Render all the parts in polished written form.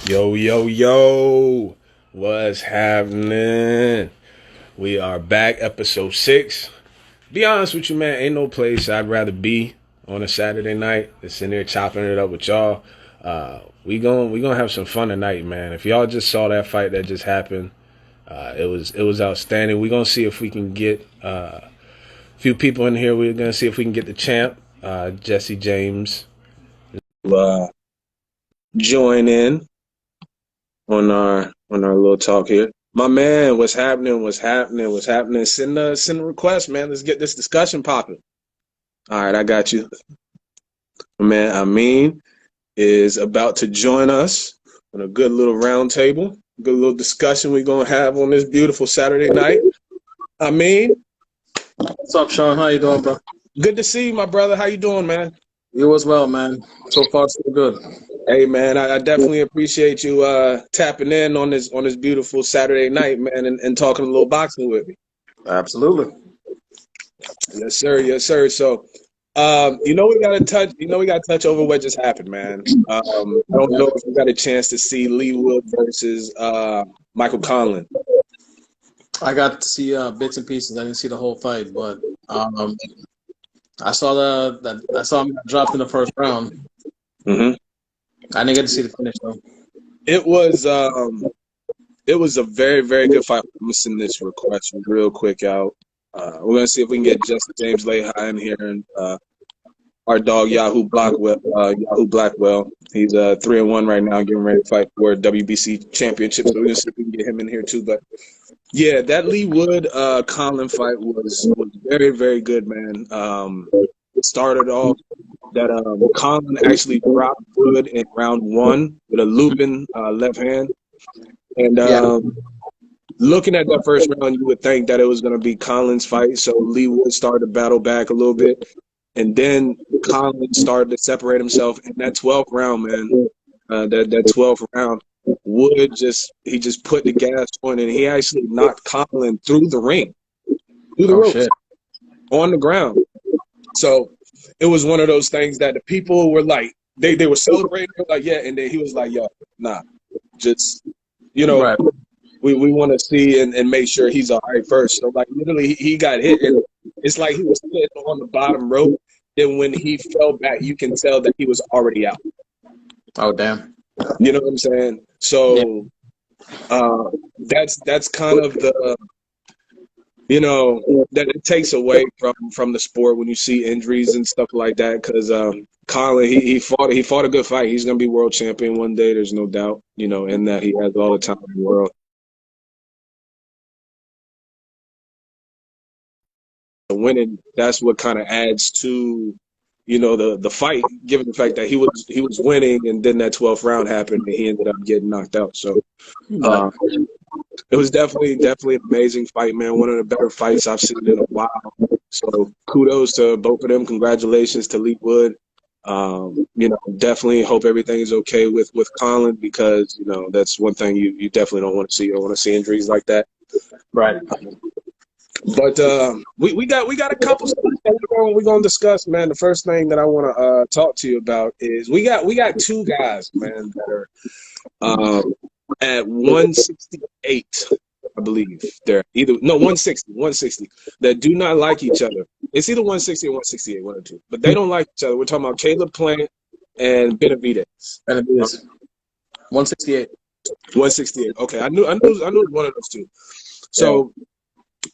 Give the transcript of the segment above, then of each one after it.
Yo, yo, yo, what's happening? We are back, episode 6. Be honest with you, man, ain't no place I'd rather be on a Saturday night than sitting there chopping it up with y'all. We gonna have some fun tonight, man. If y'all just saw that fight that just happened, it was outstanding. We're gonna see if we can get a few people in here. We're gonna see if we can get the champ, Jesse James, uh, join in on our little talk here. My man, what's happening? What's happening? What's happening? Send a request, man. Let's get this discussion popping. All right, I got you. My man Amin is about to join us on a good little round table, good little discussion we're gonna have on this beautiful Saturday night. Amin, What's up, Sean? How you doing, bro? good to see you, my brother. How you doing, man? You as well, man. So far, so good. Hey, man, I definitely appreciate you tapping in on this beautiful Saturday night, man, and talking a little boxing with me. Absolutely. Yes, sir. Yes, sir. So, we got to touch. We got to touch over what just happened, man. I don't know if you got a chance to see Lee Wood versus Michael Conlan. I got to see bits and pieces. I didn't see the whole fight, but I saw I saw him get dropped in the first round. hmm I didn't get to see the finish though. It was a very, very good fight. I'm gonna send this request real quick out. We're gonna see if we can get Justin James Lehi in here and our dog Yahoo Blackwell. He's 3-1 right now, getting ready to fight for a WBC championship. So we're gonna see if we can get him in here too. But yeah, that Lee Wood Conlan fight was very, very good, man. It started off that Conlan actually dropped Wood in round 1 with a looping left hand. And Yeah, looking at that first round, you would think that it was going to be Conlan's fight. So Lee Wood started to battle back a little bit. And then Conlan started to separate himself. In that 12th round, man, that 12th round, Wood just put the gas on, and he actually knocked Conlan through the ring, through the oh ropes, shit. on the ground. So it was one of those things that the people were like, they were celebrating, like, yeah, and then he was like, yo, nah, just, you know, Right. we want to see and make sure he's all right first. So, like, literally, he got hit, and it's like he was sitting on the bottom rope. Then when he fell back, you can tell that he was already out. Oh damn. You know what I'm saying? Yeah. So that's kind of the, that it takes away from the sport when you see injuries and stuff like that. Because Colin, he fought a good fight. He's gonna be world champion one day. There's no doubt. And that he has all the time in the world. Winning, that's what kind of adds to the fight, given the fact that he was winning, and then that 12th round happened and he ended up getting knocked out. So Right. uh, it was definitely an amazing fight, man. One of the better fights I've seen in a while. So kudos to both of them. Congratulations to Lee Wood. Definitely hope everything is okay with Conlan, because that's one thing you definitely don't want to see. You don't want to see injuries like that. Right. But we got a couple stuff that we're gonna discuss, man. The first thing that I want to talk to you about is we got two guys, man, that are at 168, I believe. They're either 160 that do not like each other. It's either 160 or 168, one or two, but they don't like each other. We're talking about Caleb Plant and Benavidez. And it is 168. 168. Okay, I knew one of those two. So. Yeah.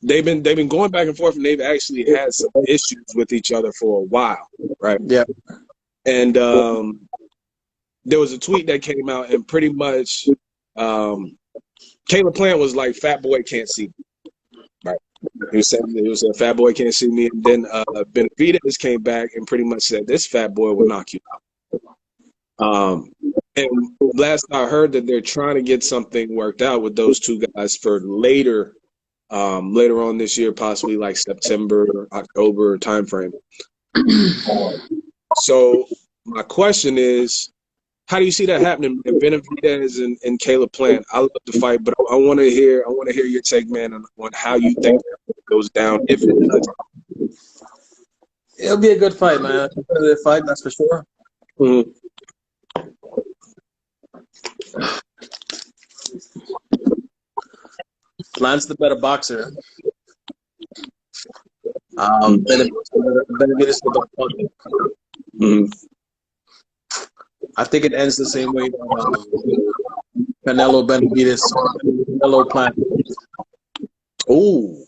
They've been going back and forth, and they've actually had some issues with each other for a while, right? Yeah. And there was a tweet that came out, and pretty much Caleb Plant was like, "Fat boy can't see me," right? He was saying, "Fat boy can't see me," and then Benavidez came back and pretty much said, "This fat boy will knock you out." And last I heard that they're trying to get something worked out with those two guys for later on this year, possibly like September or October timeframe. So my question is, how do you see that happening? Benavidez and Caleb Plant. I love the fight, but I want to hear your take, man, on how you think that goes down, if it does. It'll be a good fight, man. A competitive fight, that's for sure. Mm-hmm. Plant's the better boxer. Benavidez is the better puncher. Mm-hmm. I think it ends the same way that Canelo Benavidez, Canelo Plant. Ooh,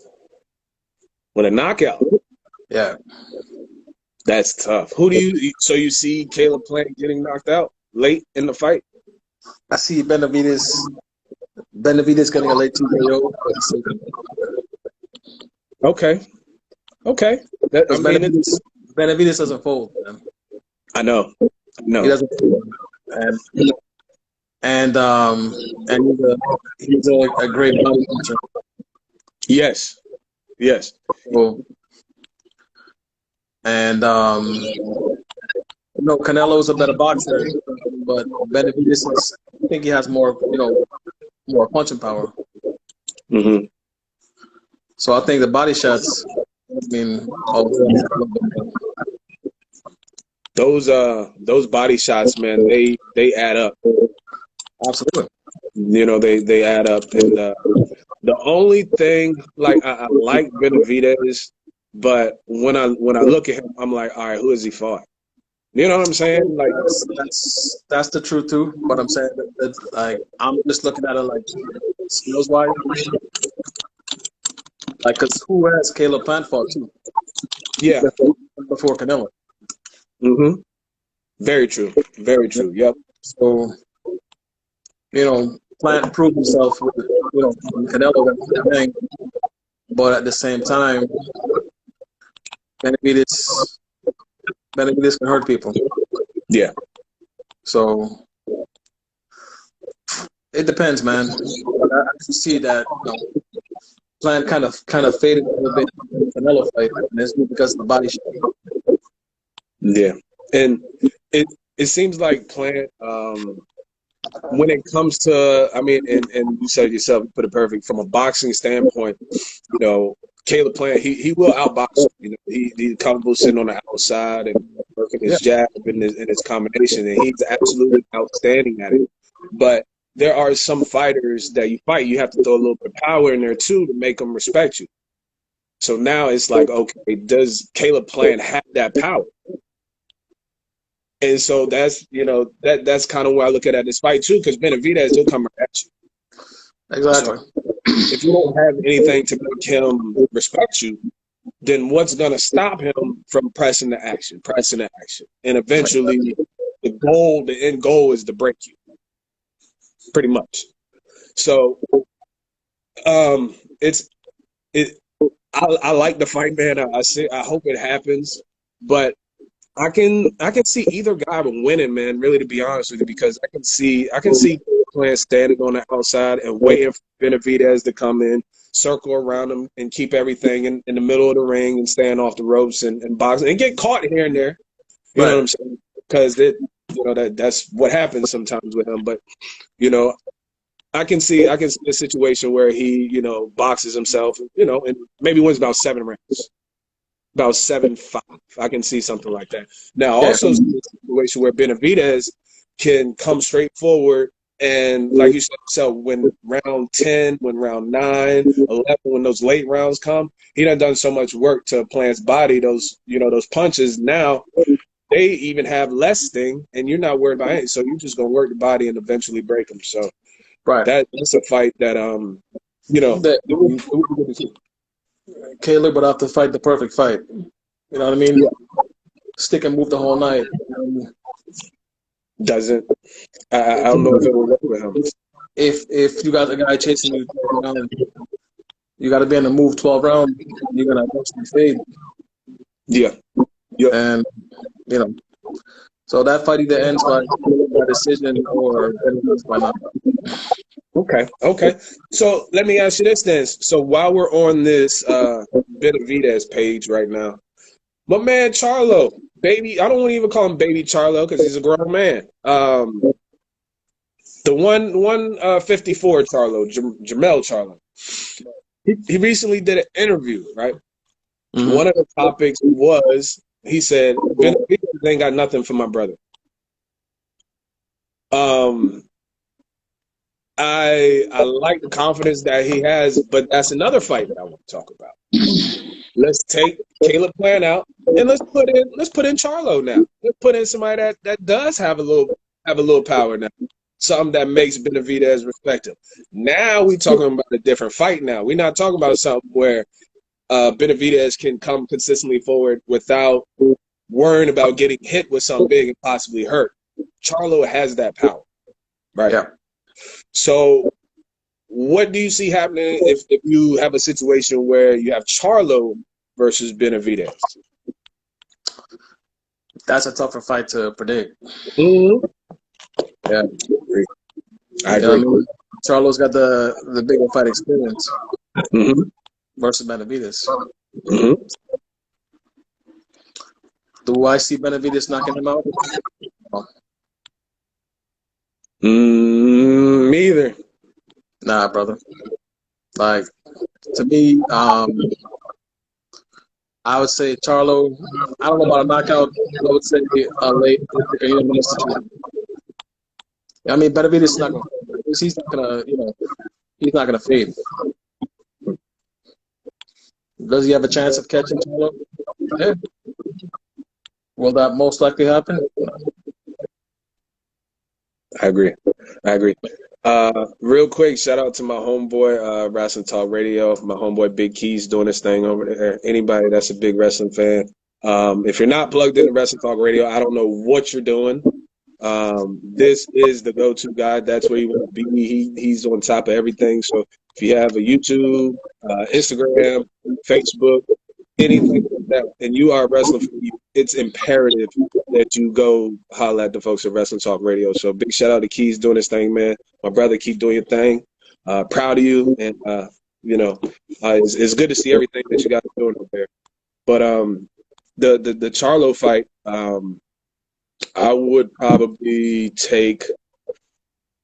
with a knockout. Yeah. That's tough. So you see Caleb Plant getting knocked out late in the fight? I see Benavidez getting a late TKO. Okay. Benavidez doesn't fold, man. I know. He doesn't fold. And he's a great body puncher. Yes. So, and Canelo's a better boxer, but Benavidez I think he has more punching power. Mm-hmm. So I think the body shots. Those body shots, man, they add up. Absolutely. They add up, and the only thing, like, I like Benavidez, but when I look at him, I'm like, all right, who has he fought? You know what I'm saying? Like, that's the truth too. But I'm saying that like I'm just looking at it like skills wise. Like, cause who has Caleb Plant fought too? Yeah, before Canelo. Mm-hmm. Very true. Yep. So, Plant proved himself with Canelo, but at the same time, Benavidez can hurt people. Yeah. So it depends, man. I can see that Plant kind of faded a little bit in the Canelo fight, and it's because of the body shot. Yeah, and it seems like Plant, when it comes to, I mean, and you said it yourself, you put it perfect, from a boxing standpoint, Caleb Plant, he will outbox you. He's comfortable sitting on the outside and working his jab and his combination, and he's absolutely outstanding at it. But there are some fighters that you fight, you have to throw a little bit of power in there too to make them respect you. So now it's like, okay, does Caleb Plant have that power? And so that's that's kind of where I look at this fight too, because Benavidez will come right at you. Exactly. So if you don't have anything to make him respect you, then what's going to stop him from pressing the action? And eventually the end goal is to break you, pretty much. So I like the fight, man. I hope it happens, but I can see either guy winning, man, really, to be honest with you, because I can see Plant standing on the outside and waiting for Benavidez to come in, circle around him, and keep everything in the middle of the ring and stand off the ropes and boxing and get caught here and there. You know what I'm saying? Because that's what happens sometimes with him. But I can see a situation where he boxes himself, and maybe wins about 7 rounds. About 7-5. I can see something like that. Now, also a situation where Benavidez can come straight forward and, like you said, so when round 10, when round 9, 11, when those late rounds come, he done so much work to Plant's body. Those punches now, they even have less sting, and you're not worried about it. So you're just gonna work the body and eventually break them. So that's a fight that Caleb would have to fight the perfect fight. You know what I mean? Yeah. Stick and move the whole night. Doesn't. I don't know if it will work with him. If you got a guy chasing you, you got to be on the move 12 rounds. You're gonna eventually fade. Yeah. And so that fight either ends by decision or by knockout. Okay. So let me ask you this then. So while we're on this Benavidez page right now, my man Charlo, baby, I don't want to even call him Baby Charlo because he's a grown man. The 154 Charlo, Jermell Charlo, he recently did an interview, right? Mm-hmm. One of the topics was, he said, Benavidez ain't got nothing for my brother. I like the confidence that he has, but that's another fight that I want to talk about. Let's take Caleb Plant out and let's put in Charlo now. Let's put in somebody that does have a little power now. Something that makes Benavidez respect him. Now we talking about a different fight now. We're not talking about something where Benavidez can come consistently forward without worrying about getting hit with something big and possibly hurt. Charlo has that power. Right. Yeah. So what do you see happening if you have a situation where you have Charlo versus Benavidez? That's a tougher fight to predict. Mm-hmm. Yeah, I agree. I mean, Charlo's got the bigger fight experience versus Benavidez. Mm-hmm. Do I see Benavidez knocking him out? Me either. Nah, brother. Like, to me, I would say Charlo. I don't know about a knockout. I would say late. I mean, Benavidez is not going. He's not gonna. He's not gonna fade. Does he have a chance of catching Charlo? Yeah. Will that most likely happen? I agree. Real quick, shout out to my homeboy, Wrestling Talk Radio. My homeboy Big Keys doing his thing over there. Anybody that's a big wrestling fan, if you're not plugged into Wrestling Talk Radio, I don't know what you're doing. This is the go-to guy. That's where you want to be. He's on top of everything. So if you have a YouTube, Instagram, Facebook, anything like that, and you are a wrestling fan, it's imperative that you go holler at the folks at Wrestling Talk Radio. So big shout out to Keys doing his thing, man. My brother, keep doing your thing. Proud of you, and it's good to see everything that you guys are doing up there. But the Charlo fight, I would probably take.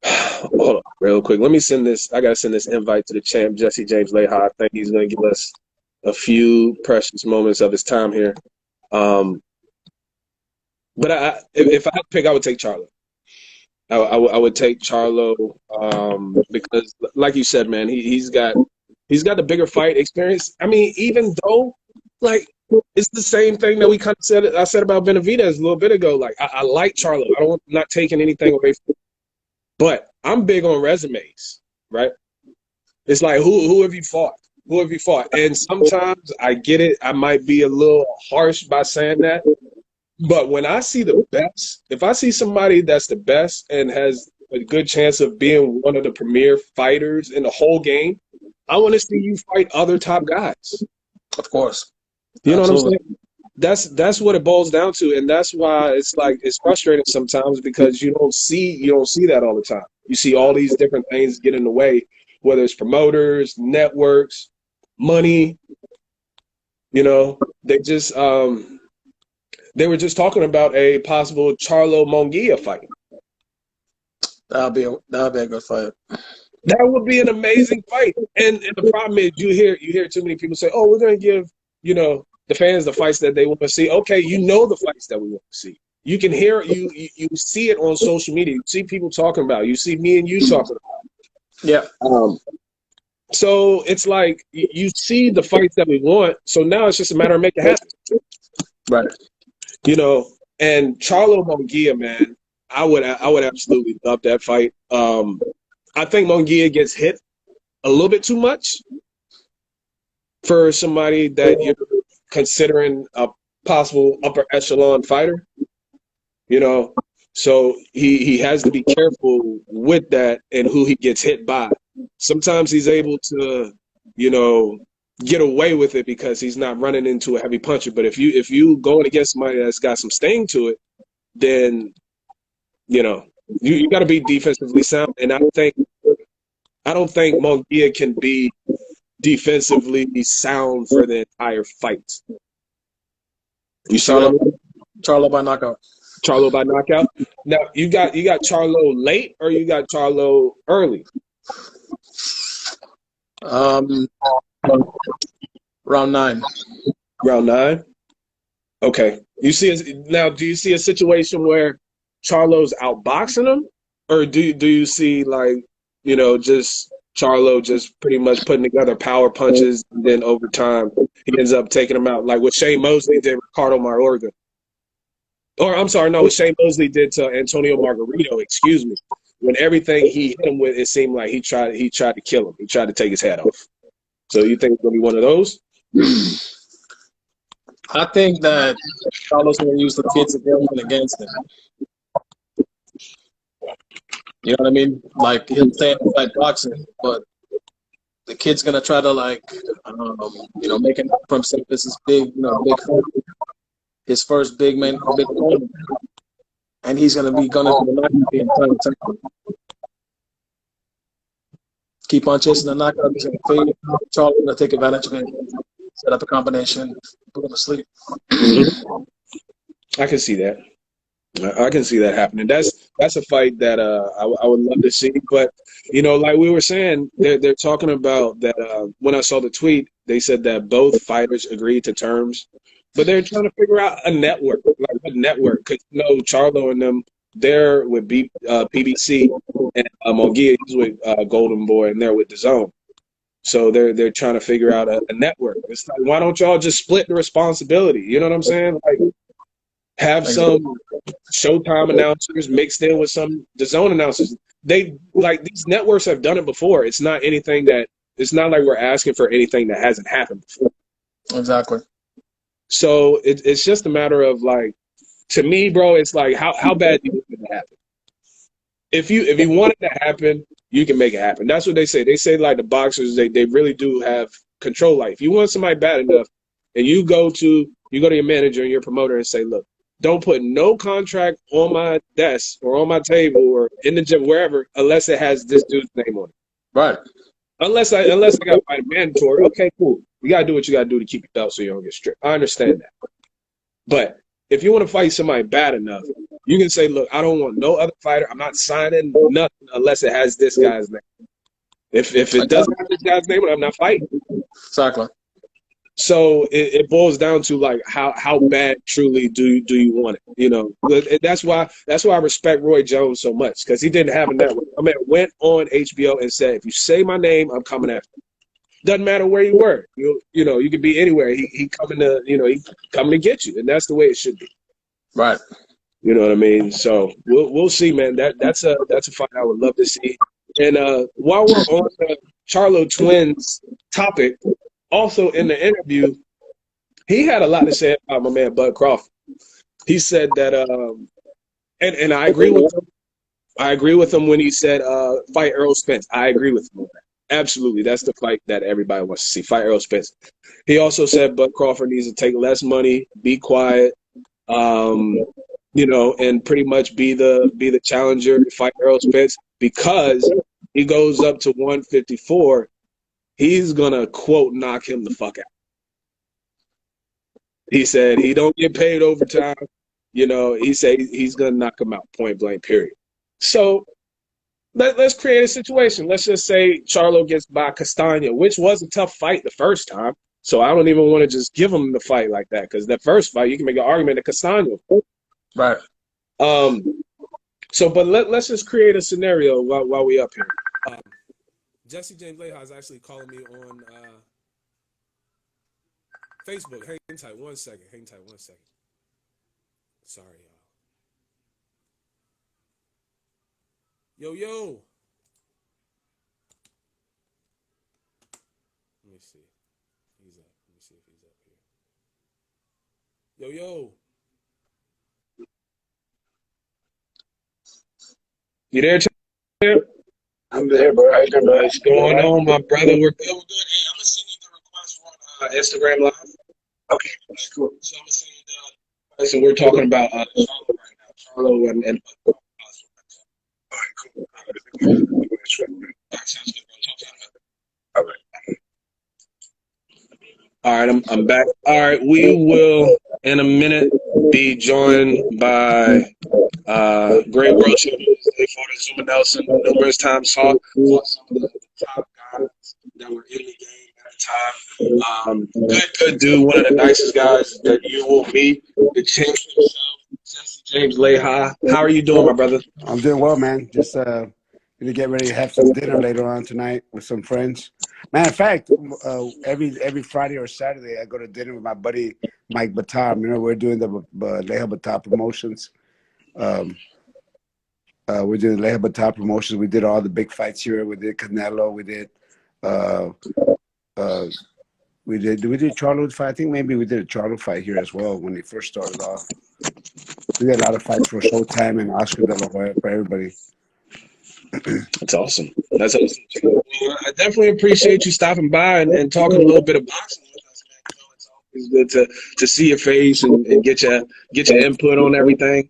Hold on, real quick. Let me send this. I gotta send this invite to the champ, Jesse James Leha. I think he's gonna give us a few precious moments of his time here. But if I had to pick, I would take Charlo. I would take Charlo because, like you said, man, he's got the bigger fight experience. I mean, even though, like, it's the same thing that I said about Benavidez a little bit ago. Like, I like Charlo. I'm not taking anything away from him. But I'm big on resumes, right? It's like, who have you fought? Who have you fought? And sometimes I get it. I might be a little harsh by saying that. But when I see the best, if I see somebody that's the best and has a good chance of being one of the premier fighters in the whole game, I want to see you fight other top guys. Of course. You know what I'm saying? That's what it boils down to, and that's why it's frustrating sometimes because you don't see that all the time. You see all these different things get in the way, whether it's promoters, networks, money. They just they were just talking about a possible Charlo Munguia fight. That'll be a good fight. That would be an amazing fight. And the problem is you hear too many people say, "Oh, we're going to give the fans the fights that they want to see." Okay, the fights that we want to see. You can hear you see it on social media. You see people talking about it. You see me and you talking about it. Yeah. So it's like you see the fights that we want. So now it's just a matter of making it happen. Right. And Charlo Munguia, man, I would absolutely love that fight. I think Munguia gets hit a little bit too much for somebody that you're considering a possible upper echelon fighter. So he has to be careful with that and who he gets hit by. Sometimes he's able to, get away with it because he's not running into a heavy puncher. But if you going against somebody that's got some sting to it, then you got to be defensively sound. And I don't think Munguia can be defensively sound for the entire fight. You saw Charlo by knockout. Charlo by knockout. Now you got Charlo late or you got Charlo early? Round 9. Round 9. Okay. Do you see a situation where Charlo's outboxing him, or do you see like just Charlo just pretty much putting together power punches, and then over time he ends up taking him out, like what Shane Mosley did Ricardo Mayorga. Or I'm sorry, no, what Shane Mosley did to Antonio Margarito, excuse me. When everything he hit him with, it seemed like he tried to kill him. He tried to take his head off. So you think it's gonna be one of those? I think that Carlos going to use the kids against him. You know what I mean? Like, he'll say it's like boxing, but the kid's going to try to, like, make it for himself. This is big, big fight. His first big opponent. And he's going to be gunning for the knockout the entire time. Keep on chasing the knockout. He's going to fade. Charles going to take advantage of it. Set up a combination. Put him to sleep. I can see that. I can see that happening. That's a fight that I would love to see. But like we were saying, they're talking about that. When I saw the tweet, they said that both fighters agreed to terms, but they're trying to figure out a network, like what network. Because Charlo and them, they're with PBC, and Munguia, he's with Golden Boy, and they're with DAZN. So they're trying to figure out a network. It's like, why don't y'all just split the responsibility? You know what I'm saying? Like, have some Showtime announcers mixed in with some DAZN announcers. These networks have done it before. It's not like we're asking for anything that hasn't happened before. Exactly. So it's just a matter of, like, to me, bro, it's like how bad do you want it to happen? If you want it to happen, you can make it happen. That's what they say. They say, like, the boxers, they really do have control. Like, if you want somebody bad enough, and you go to your manager and your promoter and say, look, don't put no contract on my desk or on my table or in the gym, wherever, unless it has this dude's name on it. Right. Unless I got to fight a mandatory. Okay, cool. You got to do what you got to do to keep your belt so you don't get stripped. I understand that. But if you want to fight somebody bad enough, you can say, look, I don't want no other fighter. I'm not signing nothing unless it has this guy's name. If it doesn't have this guy's name, I'm not fighting. Exactly. So it boils down to, like, how bad truly do you want it? That's why I respect Roy Jones so much, because he didn't have a network. I mean, went on HBO and said, if you say my name, I'm coming after you. Doesn't matter where you were. You could be anywhere. He coming to get you, and that's the way it should be. Right. You know what I mean? So we'll see, man. That's a fight I would love to see. And while we're on the Charlo twins topic, also in the interview, he had a lot to say about my man Bud Crawford. He said that, and I agree with him. I agree with him when he said fight Errol Spence. I agree with him on that. Absolutely, that's the fight that everybody wants to see. Fight Errol Spence. He also said Bud Crawford needs to take less money, be quiet, and pretty much be the challenger to fight Errol Spence, because he goes up to 154. He's gonna, quote, knock him the fuck out. He said he don't get paid overtime. He said he's gonna knock him out, point blank, period. So let's create a situation. Let's just say Charlo gets by Castano, which was a tough fight the first time. So I don't even want to just give him the fight like that, because that first fight, you can make an argument to Castano. Right. But let's just create a scenario while we up here. Jesse James Leha is actually calling me on Facebook. Hang tight one second. Sorry, y'all. Yo. Let me see. He's up. Let me see if he's up here. Yo. You there, Champ? I'm there, bro. How you doing, bro? What's going on, my brother? We're good. Hey, I'm gonna send you the request on Instagram Live. Okay, that's cool. So I'm gonna send you the. So we're talking about Charlo right now. Charlo and. All right, cool. All right, sounds good, bro. All right. All right, I'm back. All right, we will in a minute be joined by Great World Champion Zuma Nelson, numerous times fought some of the top guys that were in the game at the time. Good dude, one of the nicest guys that you will meet. The champion himself, Jesse James Leha. How are you doing, my brother? I'm doing well, man. Just Gonna get ready to have some dinner later on tonight with some friends. Matter of fact, every Friday or Saturday, I go to dinner with my buddy Mike Batar. You know, we're doing the Leha Batar promotions. Um, we're doing Leha Batar promotions. We did all the big fights here. We did Canelo. We did. Uh, uh, we did Charlo fight. I think maybe we did a Charlo fight here as well when he first started off. We did a lot of fights for Showtime and Oscar De La Hoya for everybody. That's awesome. That's awesome. Well, I definitely appreciate you stopping by and talking a little bit of boxing with us, man. You know, it's always good to see your face and get your input on everything.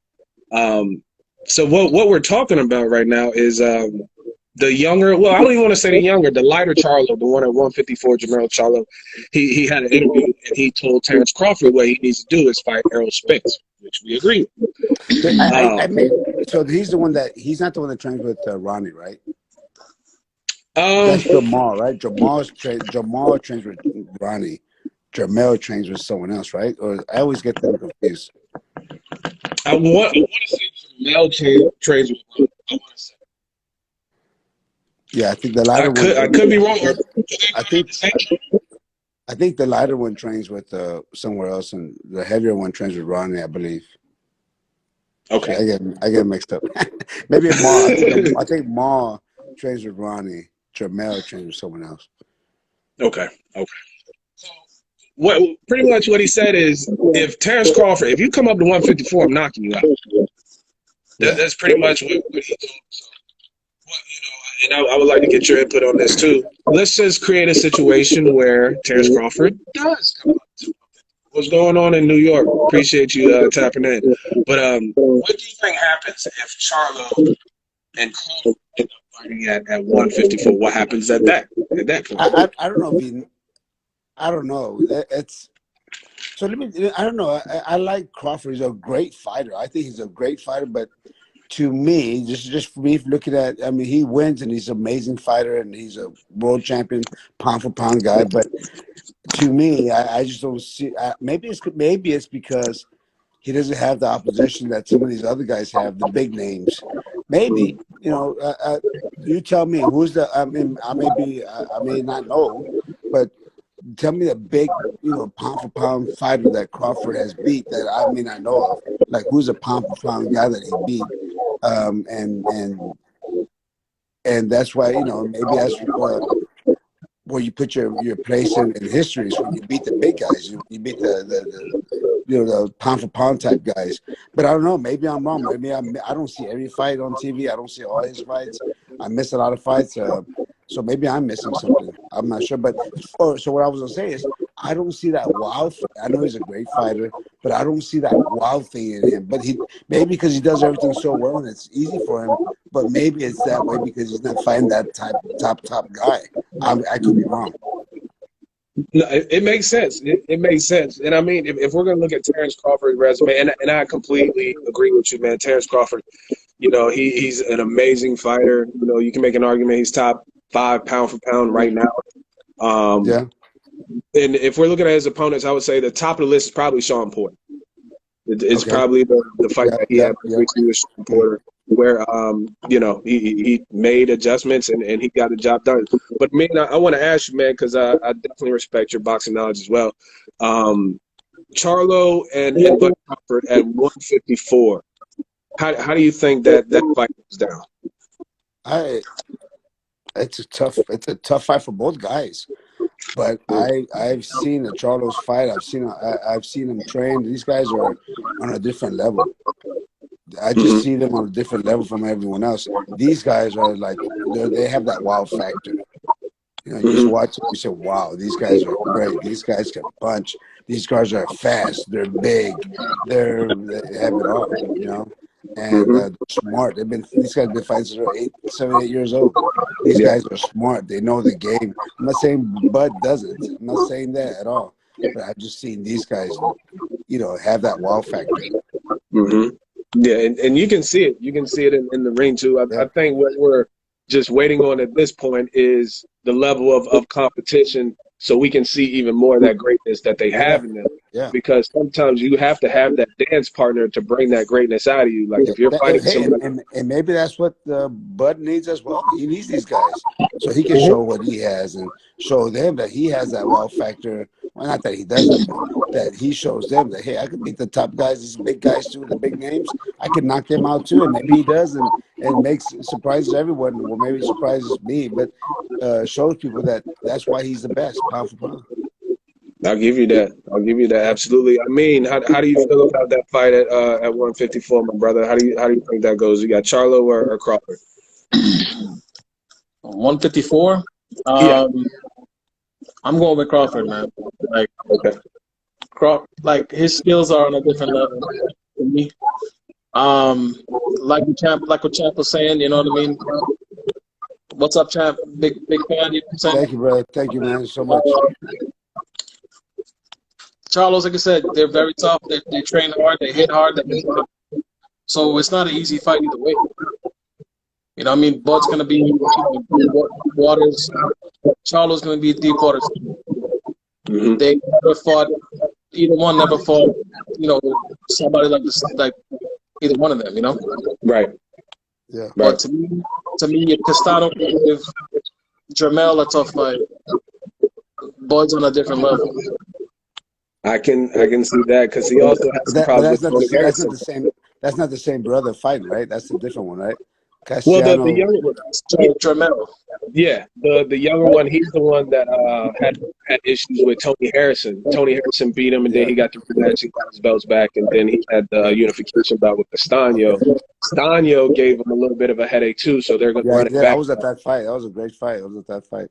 So what we're talking about right now is the younger. Well, I don't even want to say the younger, the lighter Charlo, the one at 154, Jermell Charlo. He had an interview and he told Terrence Crawford what he needs to do is fight Errol Spence, which we agree with. So he's not the one that trains with Ronnie, right? Um, That's Jamal, right? Jamal trains with Ronnie. Jermell trains with someone else, right? Or I always get them confused. I want to say Jermell trains with Ronnie. I want to say. Yeah, I think the lighter one. I could be wrong. I think the lighter one trains with somewhere else, and the heavier one trains with Ronnie, I believe. Okay, I get mixed up. Maybe Ma. I think Ma trains with Ronnie. Jermell trains with someone else. Okay. So, pretty much what he said is, if Terrence Crawford, if you come up to 154, I'm knocking you out. That's pretty much what he told. So, and I would like to get your input on this too. Let's just create a situation where Terrence Crawford does come up to what's going on in New York. Appreciate you tapping in. But what do you think happens if Charlo and Crawford end up fighting at 154? What happens at that point? I don't know. I don't know. It's so. I don't know. I like Crawford. He's a great fighter. I think he's a great fighter. But to me, just for me looking at, I mean, he wins and he's an amazing fighter and he's a world champion pound for pound guy. But to me, I just don't see. Maybe it's because he doesn't have the opposition that some of these other guys have, the big names. Maybe, you tell me who's the. I mean, I may not know, but tell me the big, pound for pound fighter that Crawford has beat that I may not know of. Like who's a pound for pound guy that he beat, and that's why maybe that's where you put your place in history is when you beat the big guys. You beat the pound for pound type guys. But I don't know. Maybe I'm wrong. Maybe I don't see every fight on TV. I don't see all his fights. I miss a lot of fights. So maybe I'm missing something. I'm not sure. But so what I was gonna say is I don't see that wow. I know he's a great fighter, but I don't see that wow thing in him. But maybe because he does everything so well and it's easy for him. But maybe it's that way because he's not fighting that top guy. I could be wrong. No, it makes sense. It makes sense. And I mean, if we're going to look at Terrence Crawford's resume, and I completely agree with you, man. Terrence Crawford, he's an amazing fighter. You can make an argument he's top 5 pound for pound right now. Yeah. And if we're looking at his opponents, I would say the top of the list is probably Sean Porter. It's Okay. probably the fight that he had with Sean Porter, where he made adjustments and he got the job done. But man, I want to ask you, man, because I definitely respect your boxing knowledge as well. Charlo and Bud Crawford at 154. How do you think that fight goes down? It's a tough fight for both guys. But I've seen the Charlos fight. I've seen them train. These guys are on a different level. I just see them on a different level from everyone else. These guys are like they have that wow factor. You just watch it, you say, "Wow, these guys are great. These guys can punch. These guys are fast. They're big. They have it all." And they're smart. These guys have been fighting since they're 7, 8 years old. These guys are smart. They know the game. I'm not saying Bud doesn't. I'm not saying that at all. But I've just seen these guys, have that wow factor. Mm-hmm. Yeah, and you can see it. You can see it in the ring too. I think what we're just waiting on at this point is the level of competition, so we can see even more of that greatness that they have in them. Yeah. because sometimes you have to have that dance partner to bring that greatness out of you. Like Yeah, if you're fighting hey, somebody, and maybe that's what Bud needs as well. He needs these guys so he can show what he has and show them that he has that wow factor. Well, not that he doesn't, but that he shows them that hey, I could beat the top guys, these big guys too, the big names. I could knock them out too, and maybe he does, and makes surprises everyone. Well, maybe surprises me, but shows people that that's why he's the best pound for pound. I'll give you that. I'll give you that. Absolutely. I mean, how do you feel about that fight at 154, my brother? How do you think that goes? You got Charlo or Crawford? 154. Yeah. I'm going with Crawford, man. Like, Okay. like his skills are on a different level to me. Like what Champ was saying, you know what I mean? What's up, Champ? Big fan, you know what I'm saying? Thank you, brother. Thank you, man, so much. Charlos, like I said, they're very tough. They train hard, they hit hard, they hit hard. So it's not an easy fight either way. You know what I mean? Bud's going to be deep waters. Charlo's going to be deep waters. Mm-hmm. They never fought, either one never fought, somebody like this, like either one of them, you know? Right. Yeah. But to me, if Castano can give Jermell a tough fight, Bud's on a different level. I can see that because he also has some But problems that's not with that's not the same. That's not the same brother fighting, right? That's a different one, right? Well, the Cassiano. younger one, Jermell. yeah, the younger one, he's the one that had issues with Tony Harrison. Tony Harrison beat him, and then he got the rematch and got his belts back, and then he had the unification bout with Castaño. Castaño gave him a little bit of a headache too, so they're going to Yeah, run it yeah, back. I was at that fight. That was a great fight. I was at that fight.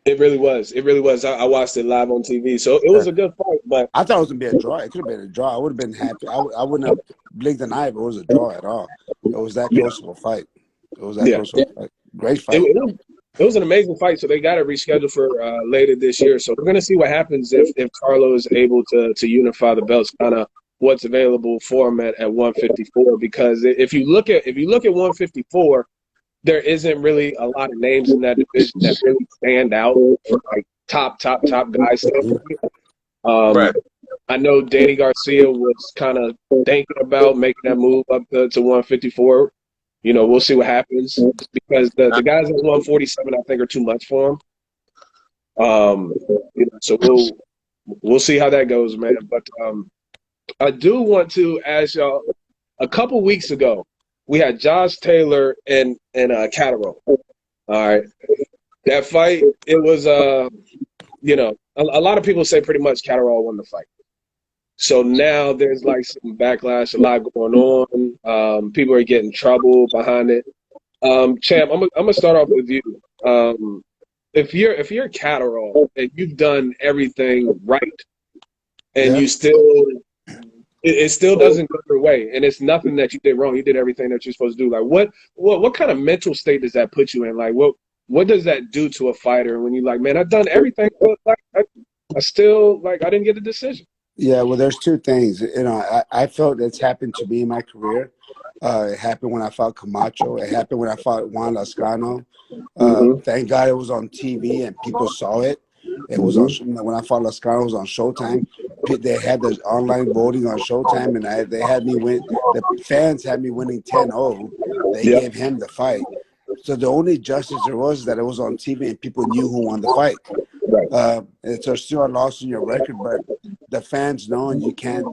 It really was. It really was. I watched it live on TV, so it was a good fight. But I thought it was gonna be a draw. It could have been a draw. I would have been happy. I wouldn't have blinked an eye if it was a draw at all. It was that close of a fight. It was that close of a fight. Great fight. It was an amazing fight. So they got it rescheduled for later this year. So we're gonna see what happens if Carlo is able to unify the belts, kind of what's available for him at 154. Because if you look at 154. There isn't really a lot of names in that division that really stand out for like top guys. Right. I know Danny Garcia was kind of thinking about making that move up to 154. We'll see what happens because the guys at 147 I think are too much for him. So we'll see how that goes, man. But I do want to ask y'all. A couple weeks ago, we had Josh Taylor and Catterall. All right, that fight. It was a lot of people say pretty much Catterall won the fight. So now there's like some backlash, a lot going on. People are getting trouble behind it. Champ, I'm gonna start off with you. If you're Catterall and you've done everything right, and you still it still doesn't go your way, and it's nothing that you did wrong. You did everything that you're supposed to do. Like, what kind of mental state does that put you in? Like, what does that do to a fighter when you're like, man, I've done everything, but like, I still I didn't get a decision. Yeah, well, there's two things. I felt it's happened to me in my career. It happened when I fought Camacho. It happened when I fought Juan Lascano. Thank God it was on TV and people saw it. It was on when I fought Lascano. It was on Showtime. They had the online voting on Showtime, and they had me win. The fans had me winning 10-0. They gave him the fight. So the only justice there was that it was on TV and people knew who won the fight. Right. It's still a loss in your record, but the fans know, and you can't.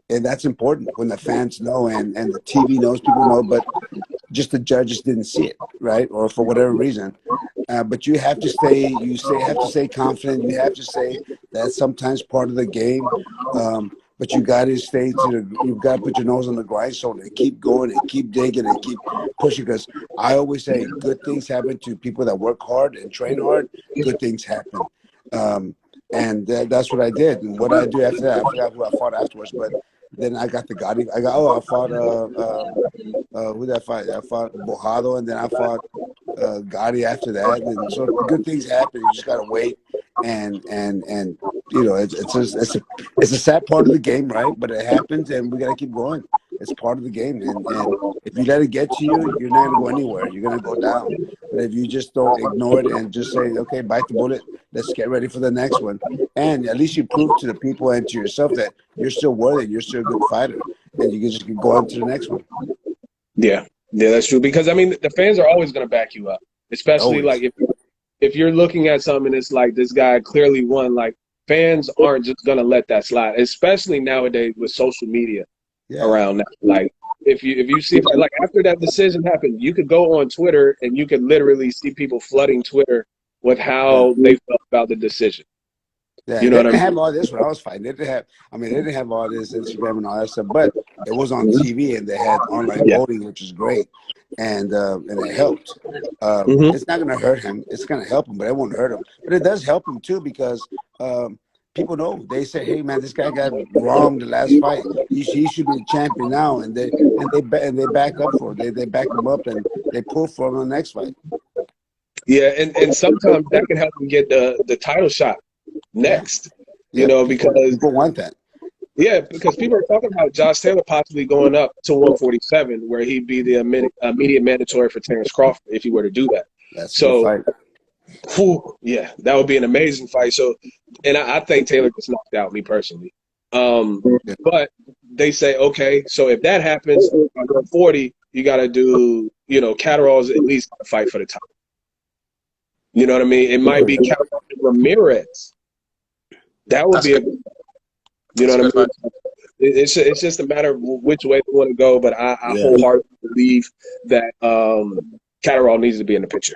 And that's important when the fans know and the TV knows, people know, but just the judges didn't see it, right? Or for whatever reason. But you have to have to stay confident. You have to say that's sometimes part of the game. But you got to you've got to put your nose on the grindstone and keep going and keep digging and keep pushing. Because I always say good things happen to people that work hard and train hard. Good things happen. And that's what I did. And what I do after that, I forgot who I fought afterwards, but then I got the Gotti. I fought, who did I fight? I fought Bojado, and then I fought Gotti after that. And so good things happen. You just got to wait. And it's a sad part of the game, right? But it happens, and we got to keep going. It's part of the game. And if you let it get to you, you're not going to go anywhere. You're going to go down. But if you just don't ignore it and just say, okay, bite the bullet, Let's get ready for the next one. And at least you prove to the people and to yourself that you're still worthy, you're still a good fighter, and you can just go on to the next one. Yeah, that's true. Because I mean, the fans are always going to back you up, especially Always. like if you're looking at something, it's like this guy clearly won. Like fans aren't just going to let that slide, especially nowadays with social media around that. Like if you see like after that decision happened, you could go on Twitter and you could literally see people flooding Twitter with how they felt about the decision. Yeah, You know they what I didn't mean? have all this when I was fighting. They didn't have, I mean, they didn't have all this Instagram and all that stuff, but it was on TV and they had online voting, which is great, and it helped. It's not going to hurt him. It's going to help him, but it won't hurt him. But it does help him too because people know. They say, "Hey, man, this guy got wrong the last fight. He should be the champion now," and they back up for it. They back him up and they pull for him on the next fight. Yeah, and sometimes that can help him get the title shot next. You know, because people want that. Yeah, because people are talking about Josh Taylor possibly going up to 147, where he'd be the immediate mandatory for Terrence Crawford if he were to do that. That's so. A good fight. Whew, yeah, that would be an amazing fight. So, and I think Taylor gets knocked out, me personally. But they say, okay, so if that happens, on 140, you got to do, Catterall's at least got to fight for the title. You know what I mean? It might be Catterall and Ramirez. That would be you know what I mean? It's just a matter of which way they want to go, but I wholeheartedly believe that Catterall needs to be in the picture,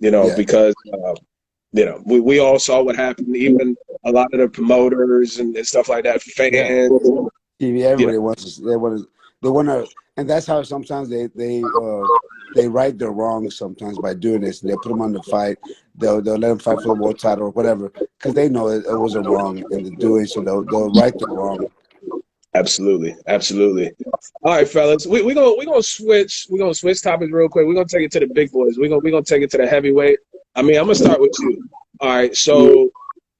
because, we all saw what happened, even a lot of the promoters and stuff like that, fans. TV, everybody wants to, they want to, and that's how sometimes they right their wrongs sometimes by doing this. They put them on the fight. They'll let them fight for the world title or whatever because they know it was a wrong in the doing. So they'll right the wrong. Absolutely. All right, fellas, we're gonna switch topics real quick. We're gonna take it to the big boys. We're gonna take it to the heavyweight. I mean, I'm gonna start with you. All right, so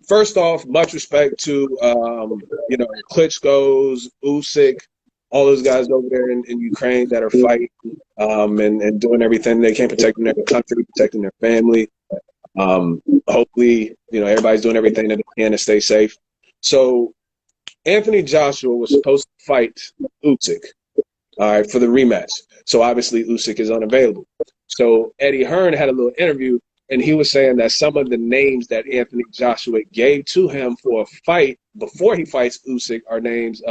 first off, much respect to Klitschko's, Usyk, all those guys over there in Ukraine that are fighting and doing everything they can, protecting their country, protecting their family. Hopefully, everybody's doing everything that they can to stay safe. So Anthony Joshua was supposed to fight Usyk, all right, for the rematch. So obviously Usyk is unavailable. So Eddie Hearn had a little interview, and he was saying that some of the names that Anthony Joshua gave to him for a fight before he fights Usyk are names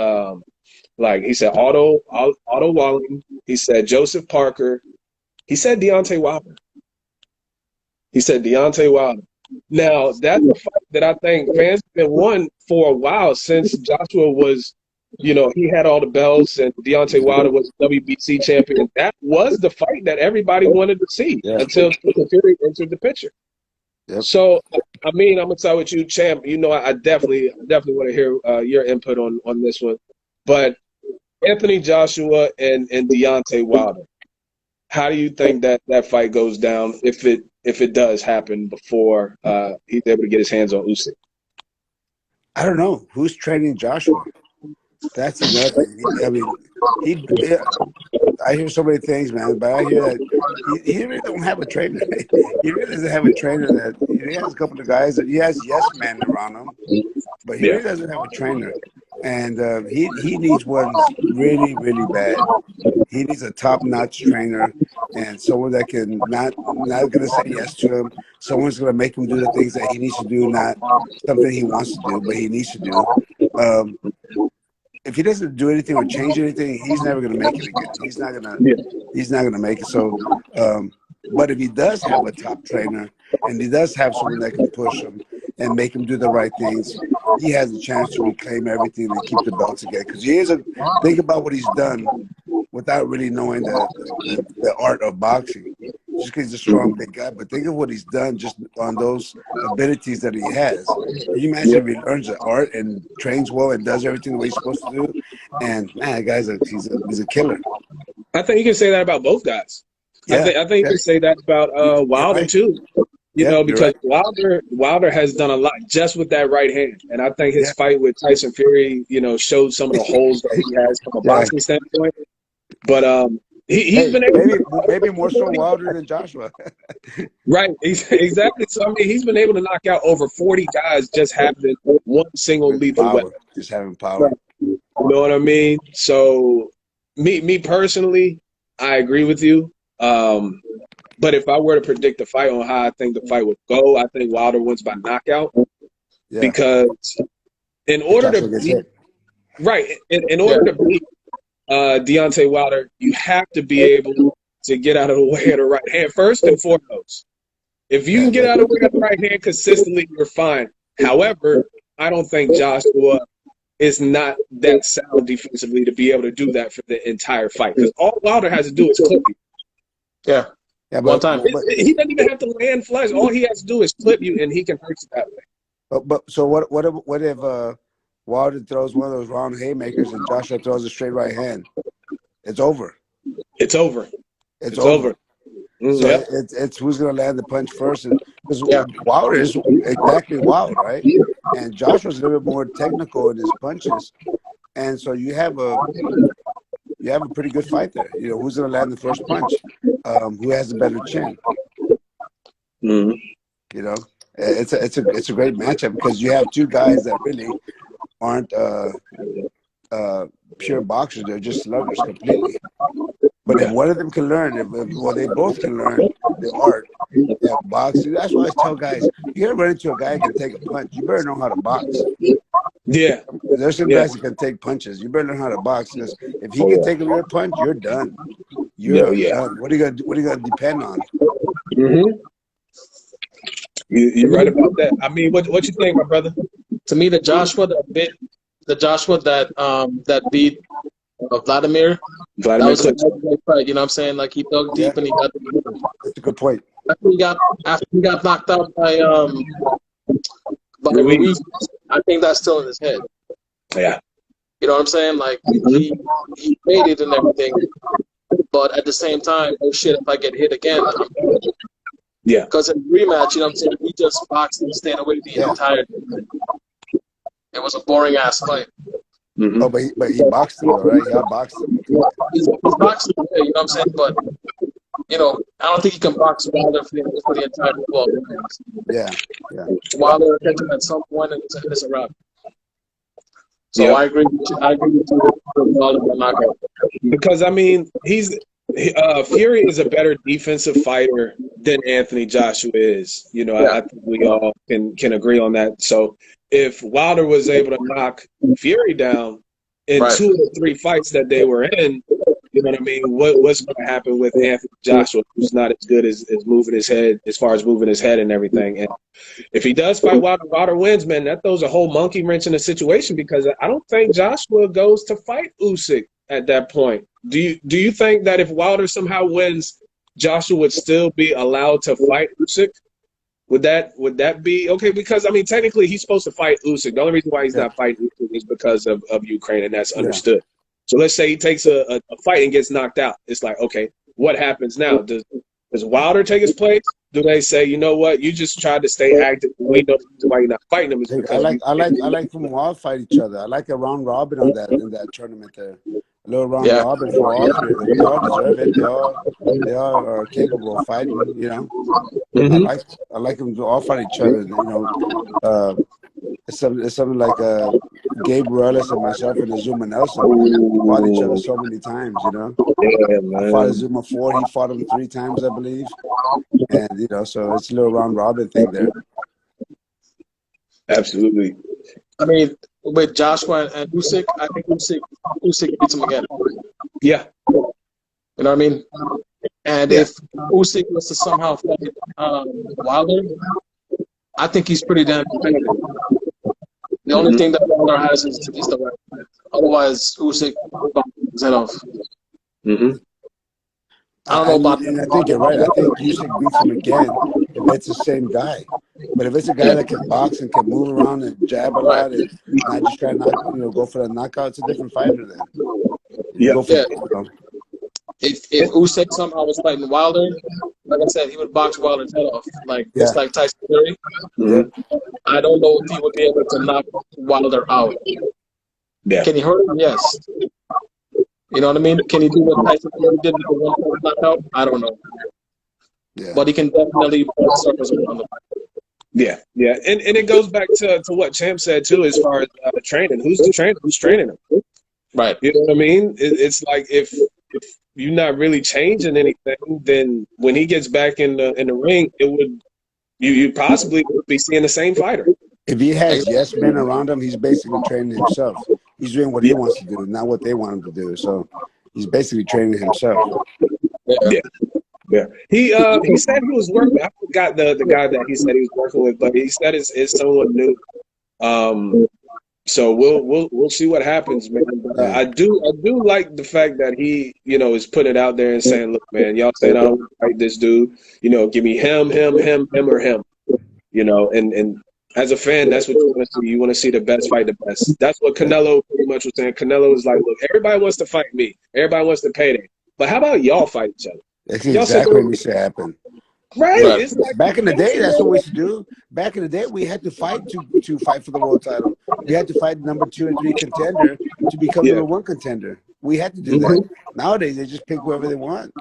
like he said Otto Walling, he said Joseph Parker, he said Deontay Wilder. Now, that's a fight that I think fans have been wanting for a while since Joshua was, he had all the belts and Deontay Wilder was WBC champion. That was the fight that everybody wanted to see until Fury entered the picture. Yep. So, I mean, I'm going to start with you, Champ. I definitely want to hear your input on this one. But Anthony Joshua and Deontay Wilder, how do you think that fight goes down if it does happen before he's able to get his hands on Usyk? I don't know who's training Joshua. That's another thing. I mean, I hear so many things, man, but I hear that he really don't have a trainer. He really doesn't have a trainer. That he has a couple of guys that he has yes men around him, but he really doesn't have a trainer. And he needs one really, really bad. He needs a top-notch trainer and someone that can not going to say yes to him. Someone's going to make him do the things that he needs to do, not something he wants to do, but he needs to do. If he doesn't do anything or change anything, he's never going to make it again. He's not going to make it. So, but if he does have a top trainer and he does have someone that can push him and make him do the right things, he has a chance to reclaim everything and keep the belts again. Because think about what he's done without really knowing the art of boxing. Just because he's a strong big guy, but think of what he's done just on those abilities that he has. Can you imagine if he learns the art and trains well and does everything the way he's supposed to do? And man, guy's he's a killer. I think you can say that about both guys. Yeah, I think you can say that about Wilder too. Because Wilder has done a lot just with that right hand, and I think his fight with Tyson Fury, showed some of the holes that he has from a boxing standpoint. But He's Hey, been able maybe more so Wilder than Joshua. right, exactly. So I mean, he's been able to knock out over 40 guys just having one single With lethal power, weapon. just having power. You know what I mean? So me personally, I agree with you. But if I were to predict the fight on how I think the fight would go, I think Wilder wins by knockout Yeah, because in if order Joshua to gets beat hit. right, in order to beat Deontay Wilder, you have to be able to get out of the way of the right hand first and foremost. If you Yeah, can get out of the way of the right hand consistently, you're fine. However, I don't think Joshua is not that sound defensively to be able to do that for the entire fight. Because all Wilder has to do is clip you. Yeah, yeah, one time. He doesn't even have to land flush. All he has to do is clip you, and he can hurt you that way. but so what if Wilder throws one of those round haymakers and Joshua throws a straight right hand? It's over. It's over. It's It's over. So Yep. it's who's gonna land the punch first, and because Yeah. Wilder is exactly wild, right? And Joshua's a little bit more technical in his punches, and so you have a pretty good fight there. You know, who's gonna land the first punch? Who has a better chin? Mhm. You know, it's a great matchup because you have two guys that really aren't pure boxers; they're just sluggers completely. But if one of them can learn, well, they both can learn the art of boxing. That's why I tell guys, you gotta run into a guy who can take a punch. You better know how to box. Yeah. There's some Yeah. guys that can take punches. You better learn how to box because if he can take a real punch, you're done. You're Yeah. done. What are you gonna depend on? Mm-hmm. You're right about that. I mean, what you think, my brother? To me, the Joshua that beat Vladimir, that Vladimir was a Klitschko. great fight. You know what I'm saying? Like he dug deep Yeah. and he got the win. That's a good point. After he got knocked out by Ruiz. Ruiz, I think that's still in his head. Yeah. You know what I'm saying? Like he made it and everything, but at the same time, oh shit, if I get hit again, I'm dead. Yeah. Because in rematch, you know what I'm saying, he just boxed and stayed away the Yeah. entire time. It was a boring ass fight. Mm-hmm. Oh, but he boxed him, though, right? He outboxed him. He's boxing, you know what I'm saying? But you know, I don't think he can box Wilder for the entire 12 rounds. Yeah, yeah. Wilder will catch him at some point and it's a wrap. So Yep. I agree with you with Wilder by knockout. Because I mean, Fury is a better defensive fighter than Anthony Joshua is. You know, I think we all can agree on that. So if Wilder was able to knock Fury down in Right. 2 or 3 fights that they were in, you know what I mean? What's going to happen with Anthony Joshua, who's not as good as moving his head, as far as moving his head and everything? And if he does fight Wilder wins, man, that throws a whole monkey wrench in the situation because I don't think Joshua goes to fight Usyk at that point. Do you think that if Wilder somehow wins, Joshua would still be allowed to fight Usyk? Would that be okay? Because I mean, technically, he's supposed to fight Usyk. The only reason why he's not fighting Usyk is because of Ukraine, and that's understood. So let's say he takes a fight and gets knocked out. It's like, okay, what happens now? Does Wilder take his place? Do they say, you know what, you just tried to stay active? We know why you're not fighting him. Is because I like them all fight each other. I like a round robin on that in that tournament there. A little round Yeah. robin for all three of them. They all deserve it. They all are capable of fighting. You know, Mhm. I like them to all fight each other. You know, it's something like Gabe Morales and myself and Azuma Nelson fought each other so many times. You know, Yeah, I fought man. Azuma 4. He fought him 3 times, I believe. And you know, so it's a little round robin thing there. Absolutely. I mean, with Joshua and Usyk, I think Usyk beats him again. Yeah. You know what I mean? And Yeah. if Usyk was to somehow fight Wilder, I think he's pretty damn competitive. The only thing that Wilder has is the right hand. Otherwise, Usyk boxes his head off. Mm-hmm. I don't know about And I think you're right. I think Usyk beats him again if it's the same guy. But if it's a guy that can box and can move around and jab a lot and not just try to go for a knockout, it's a different fighter then. Yeah. Go for, Yeah. you know, If Usyk somehow was fighting Wilder, like I said, he would box Wilder's head off, just like Tyson Fury. Mm-hmm. I don't know if he would be able to knock Wilder out. Yeah. Can he hurt him? Yes. You know what I mean? Can he do what Tyson Fury did with the one punch knockout? I don't know, Yeah. but he can definitely put circles around him. Yeah, yeah, and it goes back to what Champ said too, as far as training. Who's the trainer? Who's training him? Right. You know what I mean? It's like if you're not really changing anything, then when he gets back in the ring, it would you possibly would be seeing the same fighter. If he has yes men around him, he's basically training himself. He's doing what he wants to do, not what they want him to do. So he's basically training himself. Yeah. Yeah, he said he was working. I forgot the guy that he said he was working with, but he said it's someone new. So we'll see what happens, man. But, I do like the fact that he is putting it out there and saying, look, man, y'all saying I don't want to fight this dude. Give me him, or him. And as a fan, that's what you want to see. You want to see the best fight the best. That's what Canelo pretty much was saying. Canelo was like, look, everybody wants to fight me. Everybody wants to pay them. But how about y'all fight each other? That's exactly what we should happen. Right. It's like, back in the day, that's what we used to do. Back in the day, we had to fight to fight for the world title. We had to fight number 2 and 3 contender to become number 1 contender. We had to do that. Nowadays, they just pick whoever they want.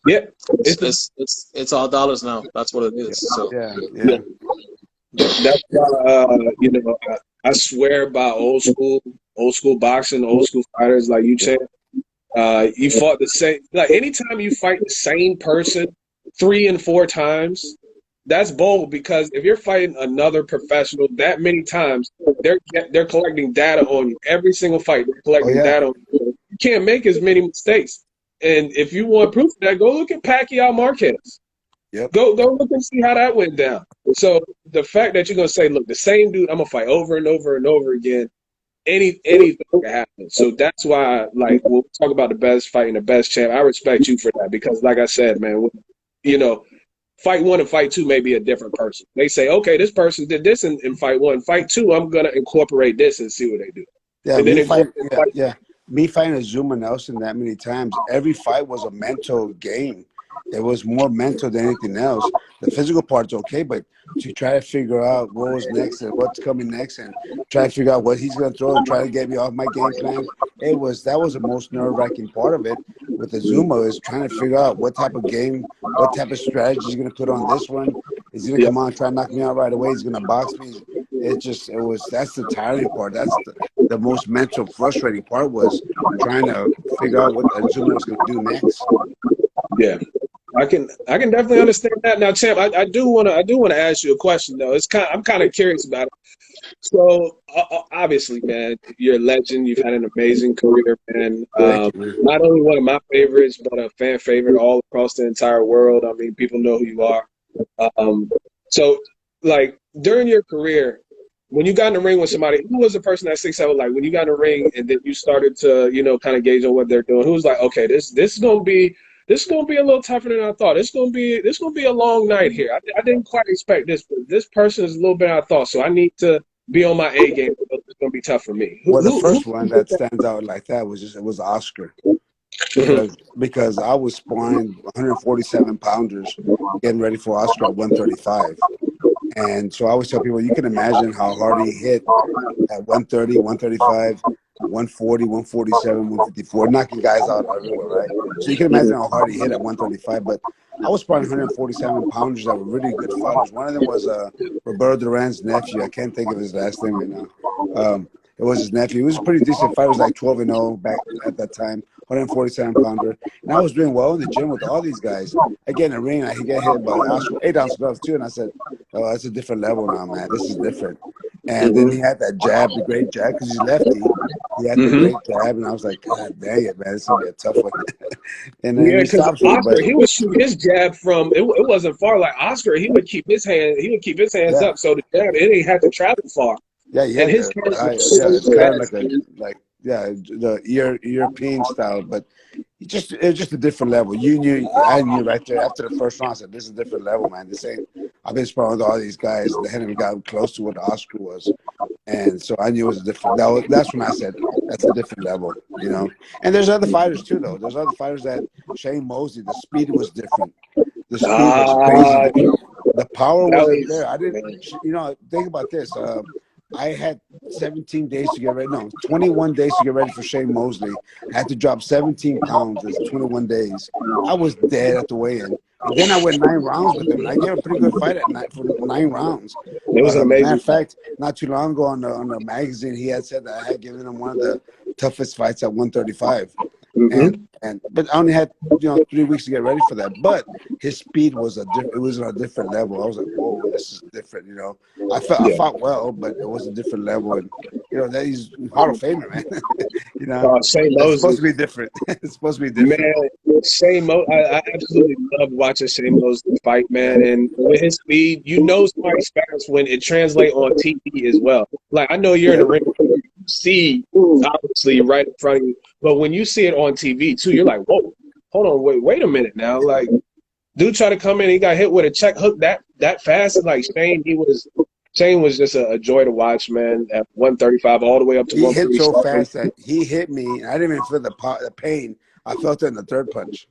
Yeah, it's all dollars now. That's what it is. So yeah. That's I swear by old school boxing, old school fighters like you, Champ. You fought the same. Like anytime you fight the same person 3 and 4 times, that's bold, because if you're fighting another professional that many times, they're collecting data on you. Every single fight, they're collecting data on you. You can't make as many mistakes. And if you want proof of that, go look at Pacquiao Marquez. Yep. Go look and see how that went down. So the fact that you're gonna say, look, the same dude, I'm gonna fight over and over and over again. Anything can happen. So that's why, like, we'll talk about the best fight and the best champ. I respect you for that, because, like I said, man, fight 1 and fight 2 may be a different person. They say, okay, this person did this in fight 1. Fight 2, I'm gonna incorporate this and see what they do. Yeah, and me fighting Azuma Nelson that many times, every fight was a mental game. It was more mental than anything else. The physical part's okay, but to try to figure out what was next and what's coming next, and try to figure out what he's going to throw and try to get me off my game plan, that was the most nerve-wracking part of it with Azuma, is trying to figure out what type of game, what type of strategy he's going to put on this one. Is he going to come on and try to knock me out right away? He's going to box me. That's the tiring part. That's the most mental, frustrating part, was trying to figure out what Azuma was going to do next. Yeah. I can definitely understand that. Now, Champ, I do want to ask you a question though. I'm kind of curious about it. So obviously, man, you're a legend. You've had an amazing career, man. Not only one of my favorites, but a fan favorite all across the entire world. I mean, people know who you are. So, like, during your career, when you got in the ring with somebody, who was the person that sticks out? Like, when you got in the ring and then you started to, kind of gauge on what they're doing, who was like, okay, this is gonna be a little tougher than I thought. This gonna be a long night here. I didn't quite expect this, but this person is a little bit I thought, so I need to be on my A game. It's gonna be tough for me. The first one that stands out like that was Oscar, because I was sparring 147 pounders, getting ready for Oscar at 135. And so I always tell people, you can imagine how hard he hit at 130, 135, 140, 147, 154, knocking guys out everywhere, right? So you can imagine how hard he hit at 135. But I was sparring 147 pounders that were really good fighters. One of them was Roberto Duran's nephew. I can't think of his last name right now. It was his nephew. He was a pretty decent fighter. He was like 12-0 back at that time, 147 pounder. And I was doing well in the gym with all these guys. I get in the ring, I get hit by Oscar, 8-ounce gloves too. And I said, oh, that's a different level now, man. This is different. And then he had that jab, the great jab, because he's lefty. He had the great jab, and I was like, God dang it, man, this is going to be a tough one. And then he stopped me. Oscar, he would shoot his jab from, it wasn't far. Like Oscar, he would keep his hands up, so the jab, it ain't have to travel far. Yeah, and his it's kind of like the European style, but it was just a different level. I knew right there after the first round. I said, "This is a different level, man. This ain't." I've been sparring with all these guys. They hadn't gotten close to what Oscar was, and so I knew it was a different. That's when I said, "That's a different level," And there's other fighters too, though. There's other fighters that Shane Mosley. The speed was different. The speed was crazy different. The power wasn't there. I didn't. Think about this. I had 17 days to get ready. No, 21 days to get ready for Shane Mosley. I had to drop 17 pounds. It's 21 days. I was dead at the weigh-in. And then I went 9 rounds with him. And I gave a pretty good fight at night for 9 rounds. It was an Matter amazing. of fact, not too long ago on the magazine, he had said that I had given him one of the toughest fights at 135. But I only had 3 weeks to get ready for that. But his speed was it was on a different level. I was like, whoa, this is different. I fought well, but it was a different level. And that he's Hall of Famer, man. Shane It's Mosley. supposed to be different. It's supposed to be different. Man, Shane Mosley, I absolutely love watching Shane Mosley fight, man. And with his speed, somebody's fast when it translates on TV as well. Like, I know you're in the ring, you see, obviously, right in front of you. But when you see it on TV, too, you're like, whoa, hold on, wait a minute now. Like, dude tried to come in, he got hit with a check hook that fast. And like, Shane was just a joy to watch, man, at 135 all the way up to 137. He hit so fast that he hit me, and I didn't even feel the pain. I felt it in the third punch.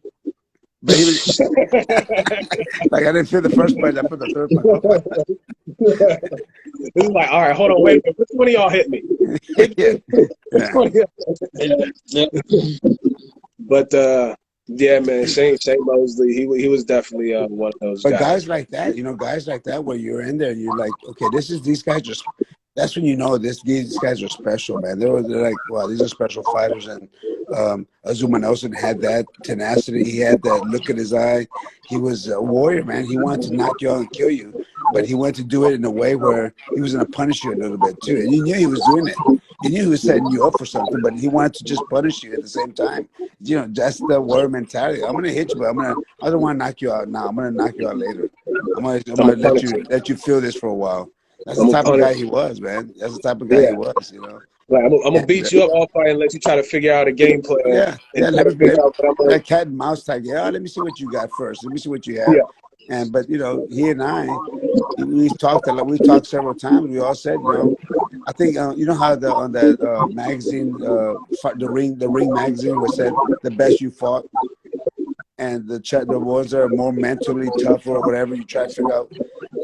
But he was like, I didn't feel the first punch. I felt the third punch. This is like, all right, hold on, wait a minute. Which one of y'all hit me? But yeah, man, Shane Mosley, he was definitely one of those guys. But guys like that, where you're in there, and you're like, okay, these guys just. That's when these guys are special, man. They're like, wow, these are special fighters. And Azuma Nelson had that tenacity. He had that look in his eye. He was a warrior, man. He wanted to knock you out and kill you, but he wanted to do it in a way where he was going to punish you a little bit too. And you knew he was doing it. You knew he was setting you up for something, but he wanted to just punish you at the same time. That's the warrior mentality. I'm going to hit you, but I don't want to knock you out now. I'm going to knock you out later. I'm going to let you feel this for a while. That's the type of guy he was, man. That's the type of guy he was, Like, I'm gonna beat you up all fight and let you try to figure out a game plan. That cat and mouse type. Yeah, let me see what you got first. Let me see what you have. Yeah. But he and I, we talked a lot. We talked several times. We all said, I think how on that magazine, the ring magazine, was said the best you fought, and the ones that are more mentally tough or whatever you try to figure out.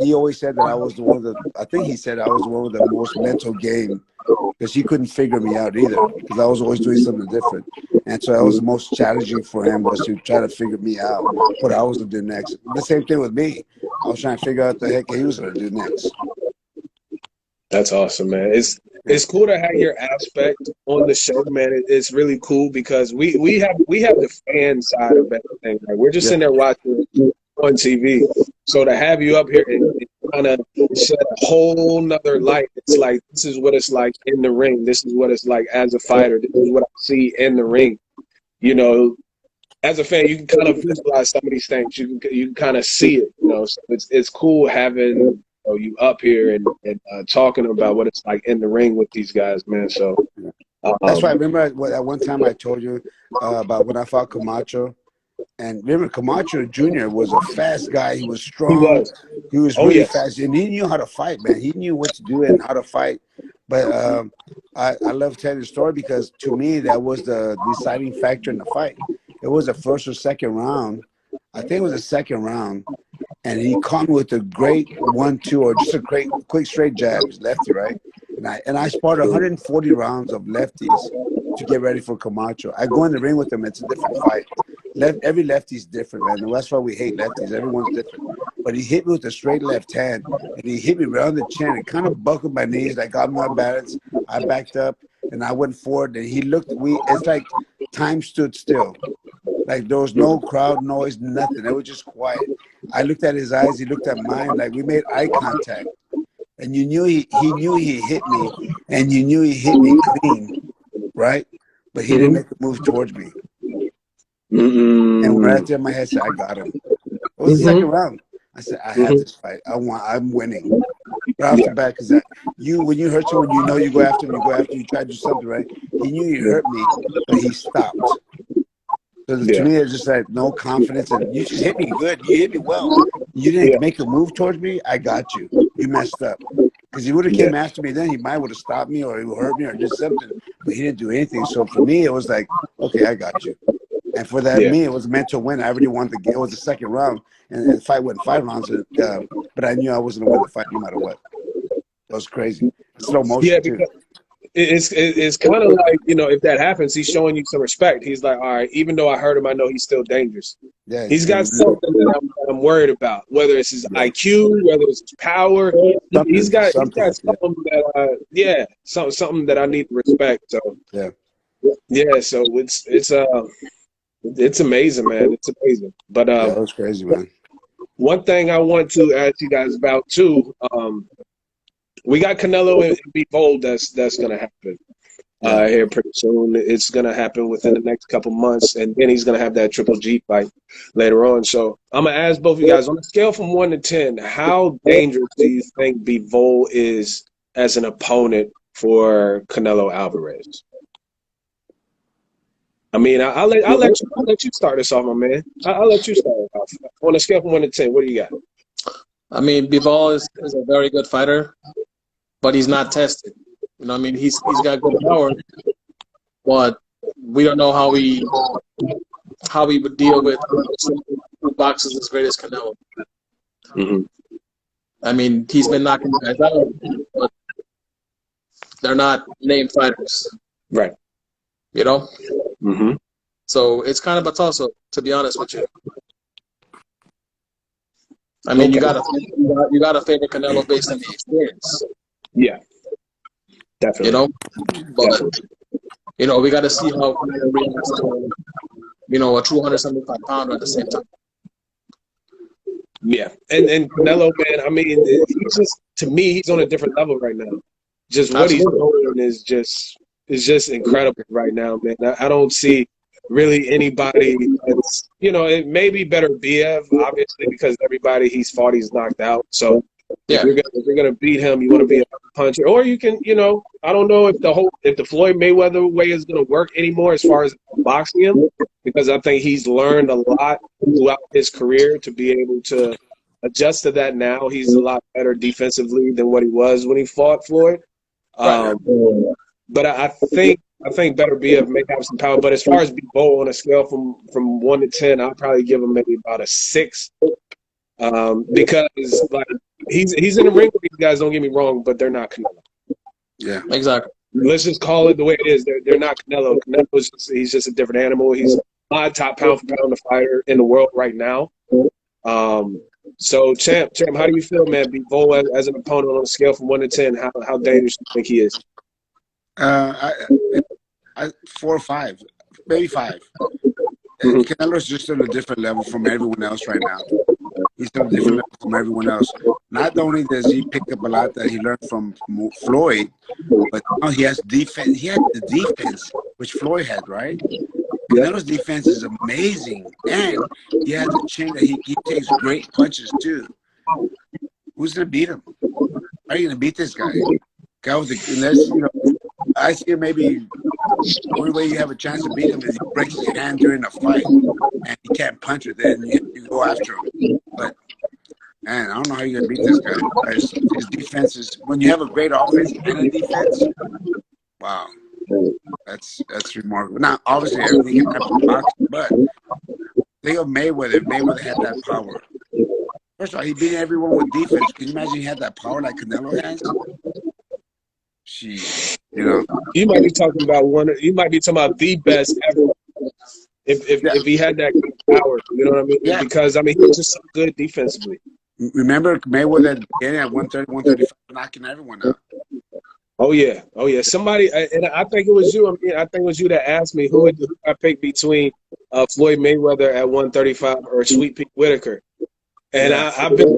He always said that I was the one I think he said I was the one with the most mental game, because he couldn't figure me out either, because I was always doing something different. And so that was the most challenging for him, was to try to figure me out, what I was going to do next. The same thing with me. I was trying to figure out the heck he was going to do next. That's awesome, man. It's cool to have your aspect on the show, man. It's really cool because we have the fan side of everything. Like, we're just sitting there watching on TV. So to have you up here and kind of shed a whole nother light, it's like, this is what it's like in the ring. This is what it's like as a fighter. This is what I see in the ring. As a fan, you can kind of visualize some of these things. You can kind of see it. So it's cool having you up here and talking about what it's like in the ring with these guys, man. So that's why I remember at one time I told you about when I fought Camacho. And remember, Camacho Jr. was a fast guy. He was strong. He was really fast. And he knew how to fight, man. He knew what to do and how to fight. But I love telling the story, because to me, that was the deciding factor in the fight. It was the first or second round. I think it was the second round. And he caught me with a great 1-2, or just a great quick straight jabs, lefty, right? And I sparred 140 rounds of lefties to get ready for Camacho. I go in the ring with him. It's a different fight. Every lefty's different, man. And that's why we hate lefties. Everyone's different. But he hit me with a straight left hand, and he hit me around the chin. It kind of buckled my knees. I got more balance. I backed up, and I went forward. And he looked. It's like time stood still. Like, there was no crowd noise, nothing. It was just quiet. I looked at his eyes. He looked at mine. Like, we made eye contact. And you knew he knew he hit me, and you knew he hit me clean, right? But he didn't make a move towards me. And right there in my head, I said, I got him. It was the second round. I said, I have this fight. I'm winning. Right off the bat, because when you hurt someone, you go after him, you try to do something, right? He knew he hurt me, but he stopped. So to me, it's just like no confidence. And you just hit me good. You hit me well. You didn't make a move towards me. I got you. You messed up. Because he would have came after me, then he might would have stopped me, or he would hurt me, or did something. But he didn't do anything. So for me, it was like, okay, I got you. And for that, me, it was a mental win. I already won the game. It was the second round, and the fight went 5 rounds. But I knew I wasn't going to win the fight no matter what. It was crazy. Slow motion, too. it's kind of like, you know, if that happens, he's showing you some respect. He's like, all right, even though I hurt him, I know he's still dangerous. Yeah, He's got something that I'm worried about, whether it's his IQ, whether it's his power. He's got something that something that I need to respect. So so it's amazing, man. It's amazing. But that was crazy, man. one thing I want to ask you guys about too, we got Canelo and Bivol that's gonna happen here pretty soon. It's gonna happen within the next couple months, and then he's gonna have that Triple G fight later on. So I'm gonna ask both of you guys, on a scale from 1 to 10, how dangerous do you think Bivol is as an opponent for Canelo Alvarez? I mean, I'll let you start this off, my man. I'll let you start it off. On a scale from 1 to 10, what do you got? I mean, Bivol is a very good fighter, but he's not tested. You know what I mean? He's got good power, but we don't know how he would deal with who boxes as great as Canelo. Mm-hmm. I mean, he's been knocking guys out, but they're not named fighters. Right. You know? Mm-hmm. So it's kind of a toss-up, to be honest with you. I mean, you gotta favor Canelo based on the experience. Yeah, definitely. You know, but you know, we gotta see how Canelo reacts to, you know, a 275-pounder at the same time. Yeah, and Canelo, man, I mean, he's just, to me, he's on a different level right now. Just what he's doing is just incredible right now, man. I don't see really anybody that's, you know, it may be better Biev, obviously, because everybody he's fought, he's knocked out. So if you're gonna beat him, you want to be a puncher, or you can, you know, I don't know if the Floyd Mayweather way is gonna work anymore as far as boxing him, because I think he's learned a lot throughout his career to be able to adjust to that. Now he's a lot better defensively than what he was when he fought Floyd. But I think better Biev may have some power. But as far as Bivol, on a scale from 1 to 10, I'll probably give him maybe about a 6. Because like he's in the ring with these guys, don't get me wrong, but they're not Canelo. Yeah, exactly. Let's just call it the way it is. They're not Canelo. He's just a different animal. He's my top pound for pound fighter in the world right now. So Champ, how do you feel, man? Bivol as an opponent on a scale from 1 to 10, how dangerous do you think he is? I 4 or 5, maybe 5. Canelo's just on a different level from everyone else right now. He's on a different level from everyone else. Not only does he pick up a lot that he learned from Floyd, but now he has defense. He had the defense which Floyd had, right? Canelo's defense is amazing, and he has a chin that he takes great punches too. Who's gonna beat him? How are you gonna beat this guy? Unless, you know, I see maybe the only way you have a chance to beat him is he breaks his hand during a fight and he can't punch it. Then you go after him. But man, I don't know how you're gonna beat this guy. His defense is, when you have a great offense and a defense, wow, that's remarkable. Now, obviously, everything can happen in boxing, but think of Mayweather. Mayweather had that power. First of all, he beat everyone with defense. Can you imagine he had that power like Canelo has? You know, you might be talking about the best ever. If he had that kind of power, you know what I mean? Yeah. Because I mean, he was just so good defensively. Remember Mayweather at the beginning at 130, 135, knocking everyone out. Oh yeah. Somebody, and I think it was you. I mean, I think it was you that asked me who I picked between Floyd Mayweather at 135 or Sweet Pete Whitaker. And I've been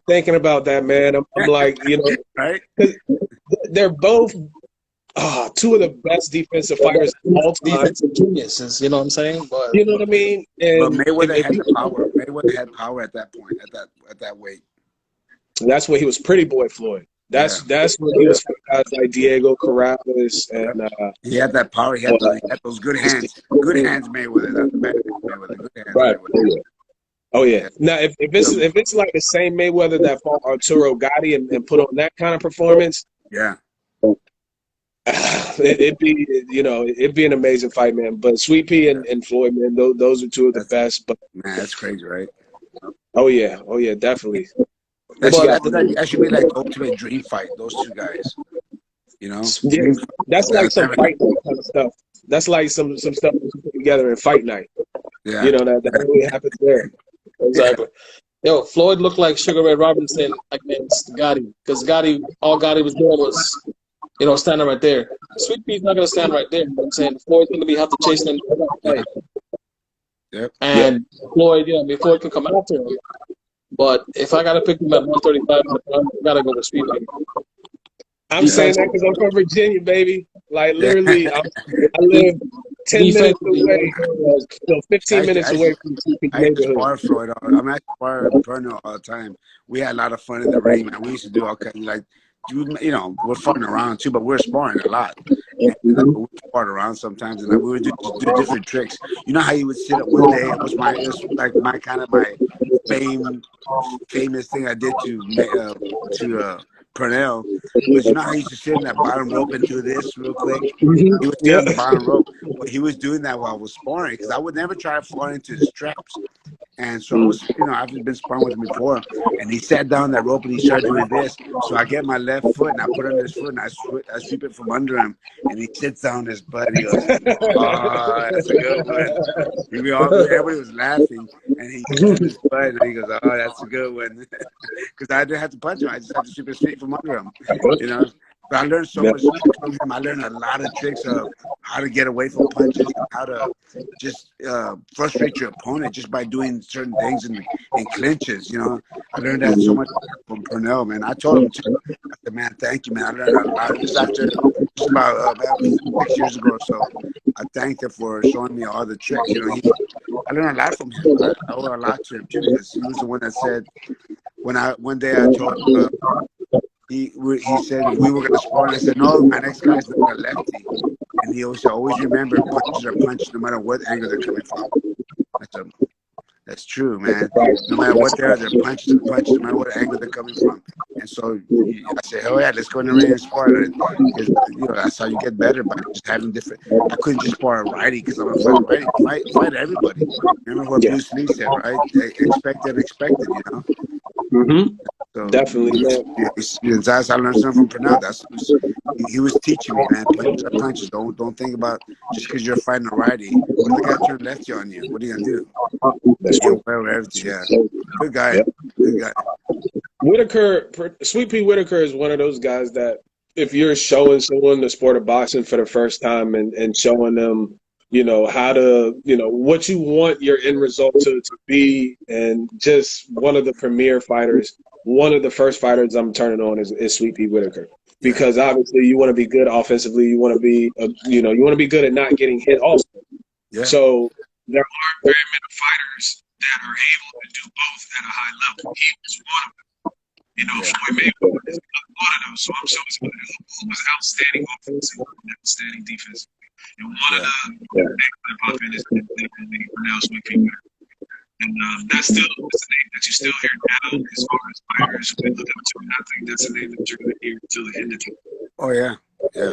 thinking about that, man. I'm like, you know, right? They're both two of the best defensive fighters of all time. Defensive geniuses, you know what I'm saying? But you know what I mean? And but Mayweather had the power. Mayweather had power at that point, at that weight. That's when he was Pretty Boy Floyd. That's when he was guys like Diego Corrales, and he had that power. He had those good hands. Good hands, Mayweather. That's the bad Mayweather. Good hands, right. Mayweather. Oh yeah. Now, if it's like the same Mayweather that fought Arturo Gatti and put on that kind of performance, yeah, it'd be an amazing fight, man. But Sweet Pea and Floyd, man, those are two of the best. But man, that's crazy, right? Oh yeah, definitely. That should be like the ultimate dream fight. Those two guys, you know. Yeah, That's Yeah, like some fight night kind of stuff. That's like some stuff that you put together in fight night. yeah, You know, that really happens there. Exactly. Yo, Floyd looked like Sugar Ray Robinson against Gotti, because all Gotti was doing was, standing right there. Sweet Pea's not gonna stand right there. You know what I'm saying? Floyd's gonna have to chase him the yeah. fight. Yep. And Floyd, Floyd can come after him. But if I gotta pick him at 135, I gotta go with Sweet Pea. I'm saying that because I'm from Virginia, baby. Like literally, I live 10 minutes away, so 15 minutes away from the I used to neighborhood. spar Floyd. I'm at spar Pernell all the time. We had a lot of fun in the ring, man. We used to do all kinds of, like, we're fun around too, but we're sparring a lot. And, we sparred around sometimes, and we would do different tricks. You know how you would sit up one day? It was like my kind of my famous thing I did to Pernell was, you know how he used to sit in that bottom rope and do this real quick? He would sit on the bottom rope, but he was doing that while I was sparring, because I would never try to fall into the straps. And so I was, I've been sparring with him before, and he sat down that rope and he started doing this. So I get my left foot and I put it on his foot and I sweep it from under him, and he sits on his butt. He goes, "Oh, that's a good one." Everybody was laughing, and he sits on his butt and he goes, "Oh, that's a good one," because I didn't have to punch him. I just had to sweep his feet from under him, But I learned so much tricks from him. I learned a lot of tricks of how to get away from punches, and how to just frustrate your opponent just by doing certain things in clinches. I learned that so much from Pernell, man. I told him too. I said, "Man, thank you, man. I learned a lot just after just about 6 years ago or so." I thanked him for showing me all the tricks. I learned a lot from him. I owe a lot to him too, because he was the one that said one day I told him. He said if we were going to spar, and I said, "No, my next guy's not a lefty." And he always remember, punches are punches no matter what angle they're coming from. I said, that's true, man. No matter what they're punches are punches, no matter what angle they're coming from. And so I said, "Oh yeah, let's go in the ring and spar." Because that's how you get better, by just having different. I couldn't just spar a righty because I'm a fight righty. Fight everybody. Remember what Bruce Lee said, right? Expect the unexpected, Mm-hmm. So Definitely, man. That's I learned something from Pernell. He was teaching me, man. Punches are punches. Don't think about just because you're fighting a righty. What if the guy turned lefty on you? What are you gonna do? You're aware of everything. Yeah, good guy. Yep. Good guy. Sweet Pea Whitaker is one of those guys that if you're showing someone the sport of boxing for the first time and showing them, how to, what you want your end result to be, and just one of the premier fighters. One of the first fighters I'm turning on is Sweet Pea Whitaker, because obviously you want to be good offensively. You want to be, you want to be good at not getting hit also. Yeah. So there aren't very many fighters that are able to do both at a high level. He was one of them. Floyd Mayweather is one of them. So I'm so excited. Who was outstanding offensively and outstanding defensively. And one of the things that pop in is Pernell Sweet Pea Whitaker. And that's a name that you still hear now as far as fighters who they look up to. And I think that's a name that you're going to hear until the end of time. Oh, yeah. Yeah.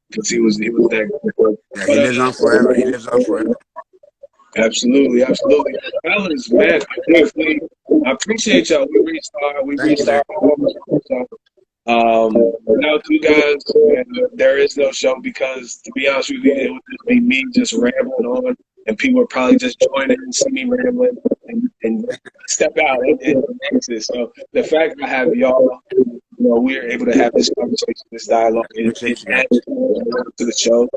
Because he was that good. Yeah, he lives on forever. He lives on forever. Absolutely. Fellas, man, I appreciate y'all. We reached our without you guys, there is no show, because to be honest with you, it would just be me just rambling on, and people would probably just join in and see me rambling and step out and exit. So the fact that I have y'all, we're able to have this conversation, this dialogue, and add to the show.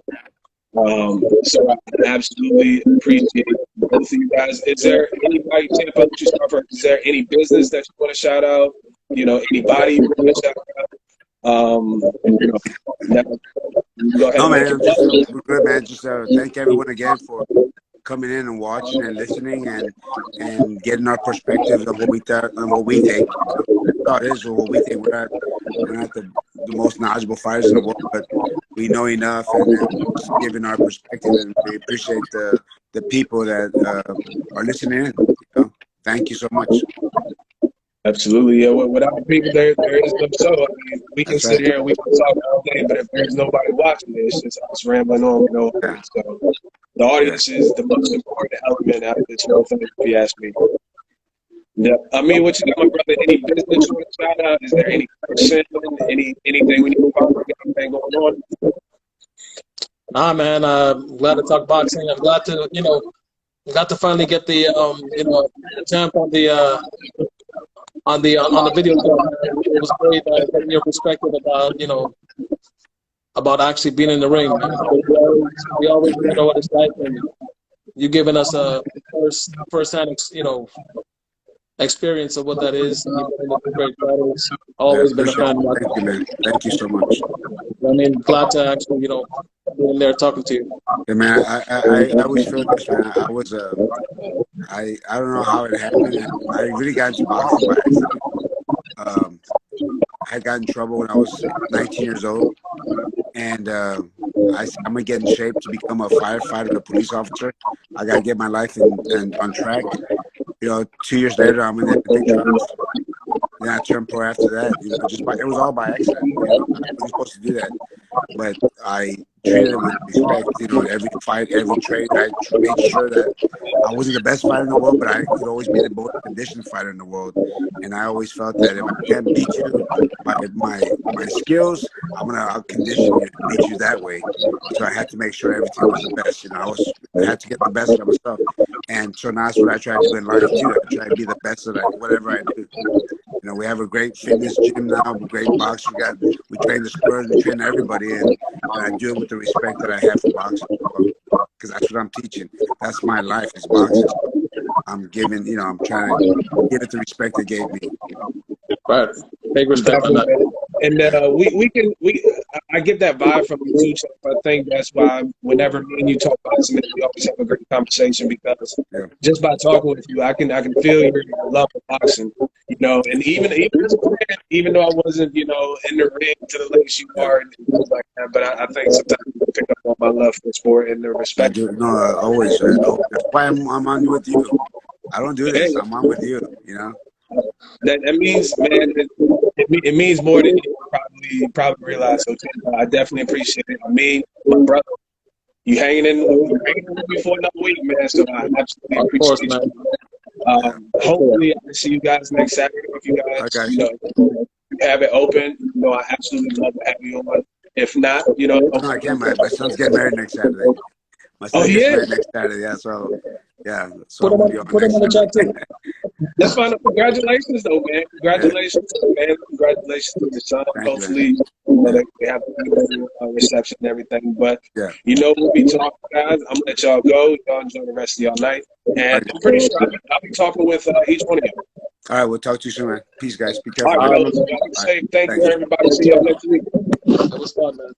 So I absolutely appreciate both of you guys. Is there anybody, Tampa, you start first, is there any business that you want to shout out? Anybody you want to shout out? Go ahead. No, man, I'm just good, man. Just thank everyone again for coming in and watching and listening and getting our perspectives of what we thought and what we think. It is what we think. We're not the most knowledgeable fighters in the world, but we know enough and just giving our perspective, and we appreciate the people that are listening in. Thank you so much. Absolutely, yeah. Without people, there is no show. I mean, we can sit here and we can talk all day, but if there's nobody watching it, it's just us rambling on. So the audience is the most important element out of this whole thing, if you ask me. Yeah, I mean, what you got, my brother? Any business you want to shout out? Is there any question? Anything we need to follow? anything going on? Nah, man. Glad to talk boxing. I'm glad to, got to finally get the, champ on the video. It was great getting your perspective about, about actually being in the ring. We always know what it's like, and you giving us a first-hand, experience of what that is. You've been in great battles. Always been a fan. Thank you, man. Thank you so much. I mean, glad to actually, be in there talking to you. Yeah, man, I always feel this, man. I was I don't know how it happened. And I really got into boxing by accident. I got in trouble when I was 19 years old, and I'm gonna get in shape to become a firefighter, a police officer. I gotta get my life on track. 2 years later, I'm in the big drugs. Then I turned pro after that. It was all by accident. I wasn't supposed to do that, but I treated it with respect. Every fight, every trade, I made sure that I wasn't the best fighter in the world, but I could always be the most conditioned fighter in the world. And I always felt that if I can't beat you by my skills, I'll condition you to beat you that way. So I had to make sure everything was the best. I had to get the best of myself. And so now that's what I try to do in life too. I try to be the best at whatever I do. We have a great fitness gym now, a great box. We train the Spurs, we train everybody, and I do it with the respect that I have for boxing, because that's what I'm teaching. That's my life is boxing. I'm giving, I'm trying to give it the respect they gave me. Right. Big respect on that. And I get that vibe from you too. So I think that's why whenever me and you talk boxing, we always have a great conversation, because just by talking with you, I can feel your love for boxing. And even as a fan, even though I wasn't, in the ring to the lengths you are and things like that, but I think sometimes you pick up on my love for the sport and the respect. Always. That's why I'm on with you. I don't do this. I'm on with you. That means, man, it means more than you probably realize. So I definitely appreciate it. I mean, my brother, you hanging in with me for another week, man. So I absolutely appreciate it. Hopefully, I can see you guys next Saturday. If you guys have it open, I absolutely love to have you on. If not, No, I can't. My son's getting married next Saturday. My son gets married next Saturday. Yeah, so yeah. So put him on the chat too. That's fine. Congratulations, though, man. Congratulations, man. Congratulations to your son. Hopefully, they have a good reception and everything. But we'll be talking, guys. I'm gonna let y'all go. Y'all enjoy the rest of y'all night, and I'm pretty sure I'll be talking with each one of you. All right, we'll talk to you soon, man. Peace, guys. Be careful. All right, thank you, everybody. See y'all next week. That was fun, man.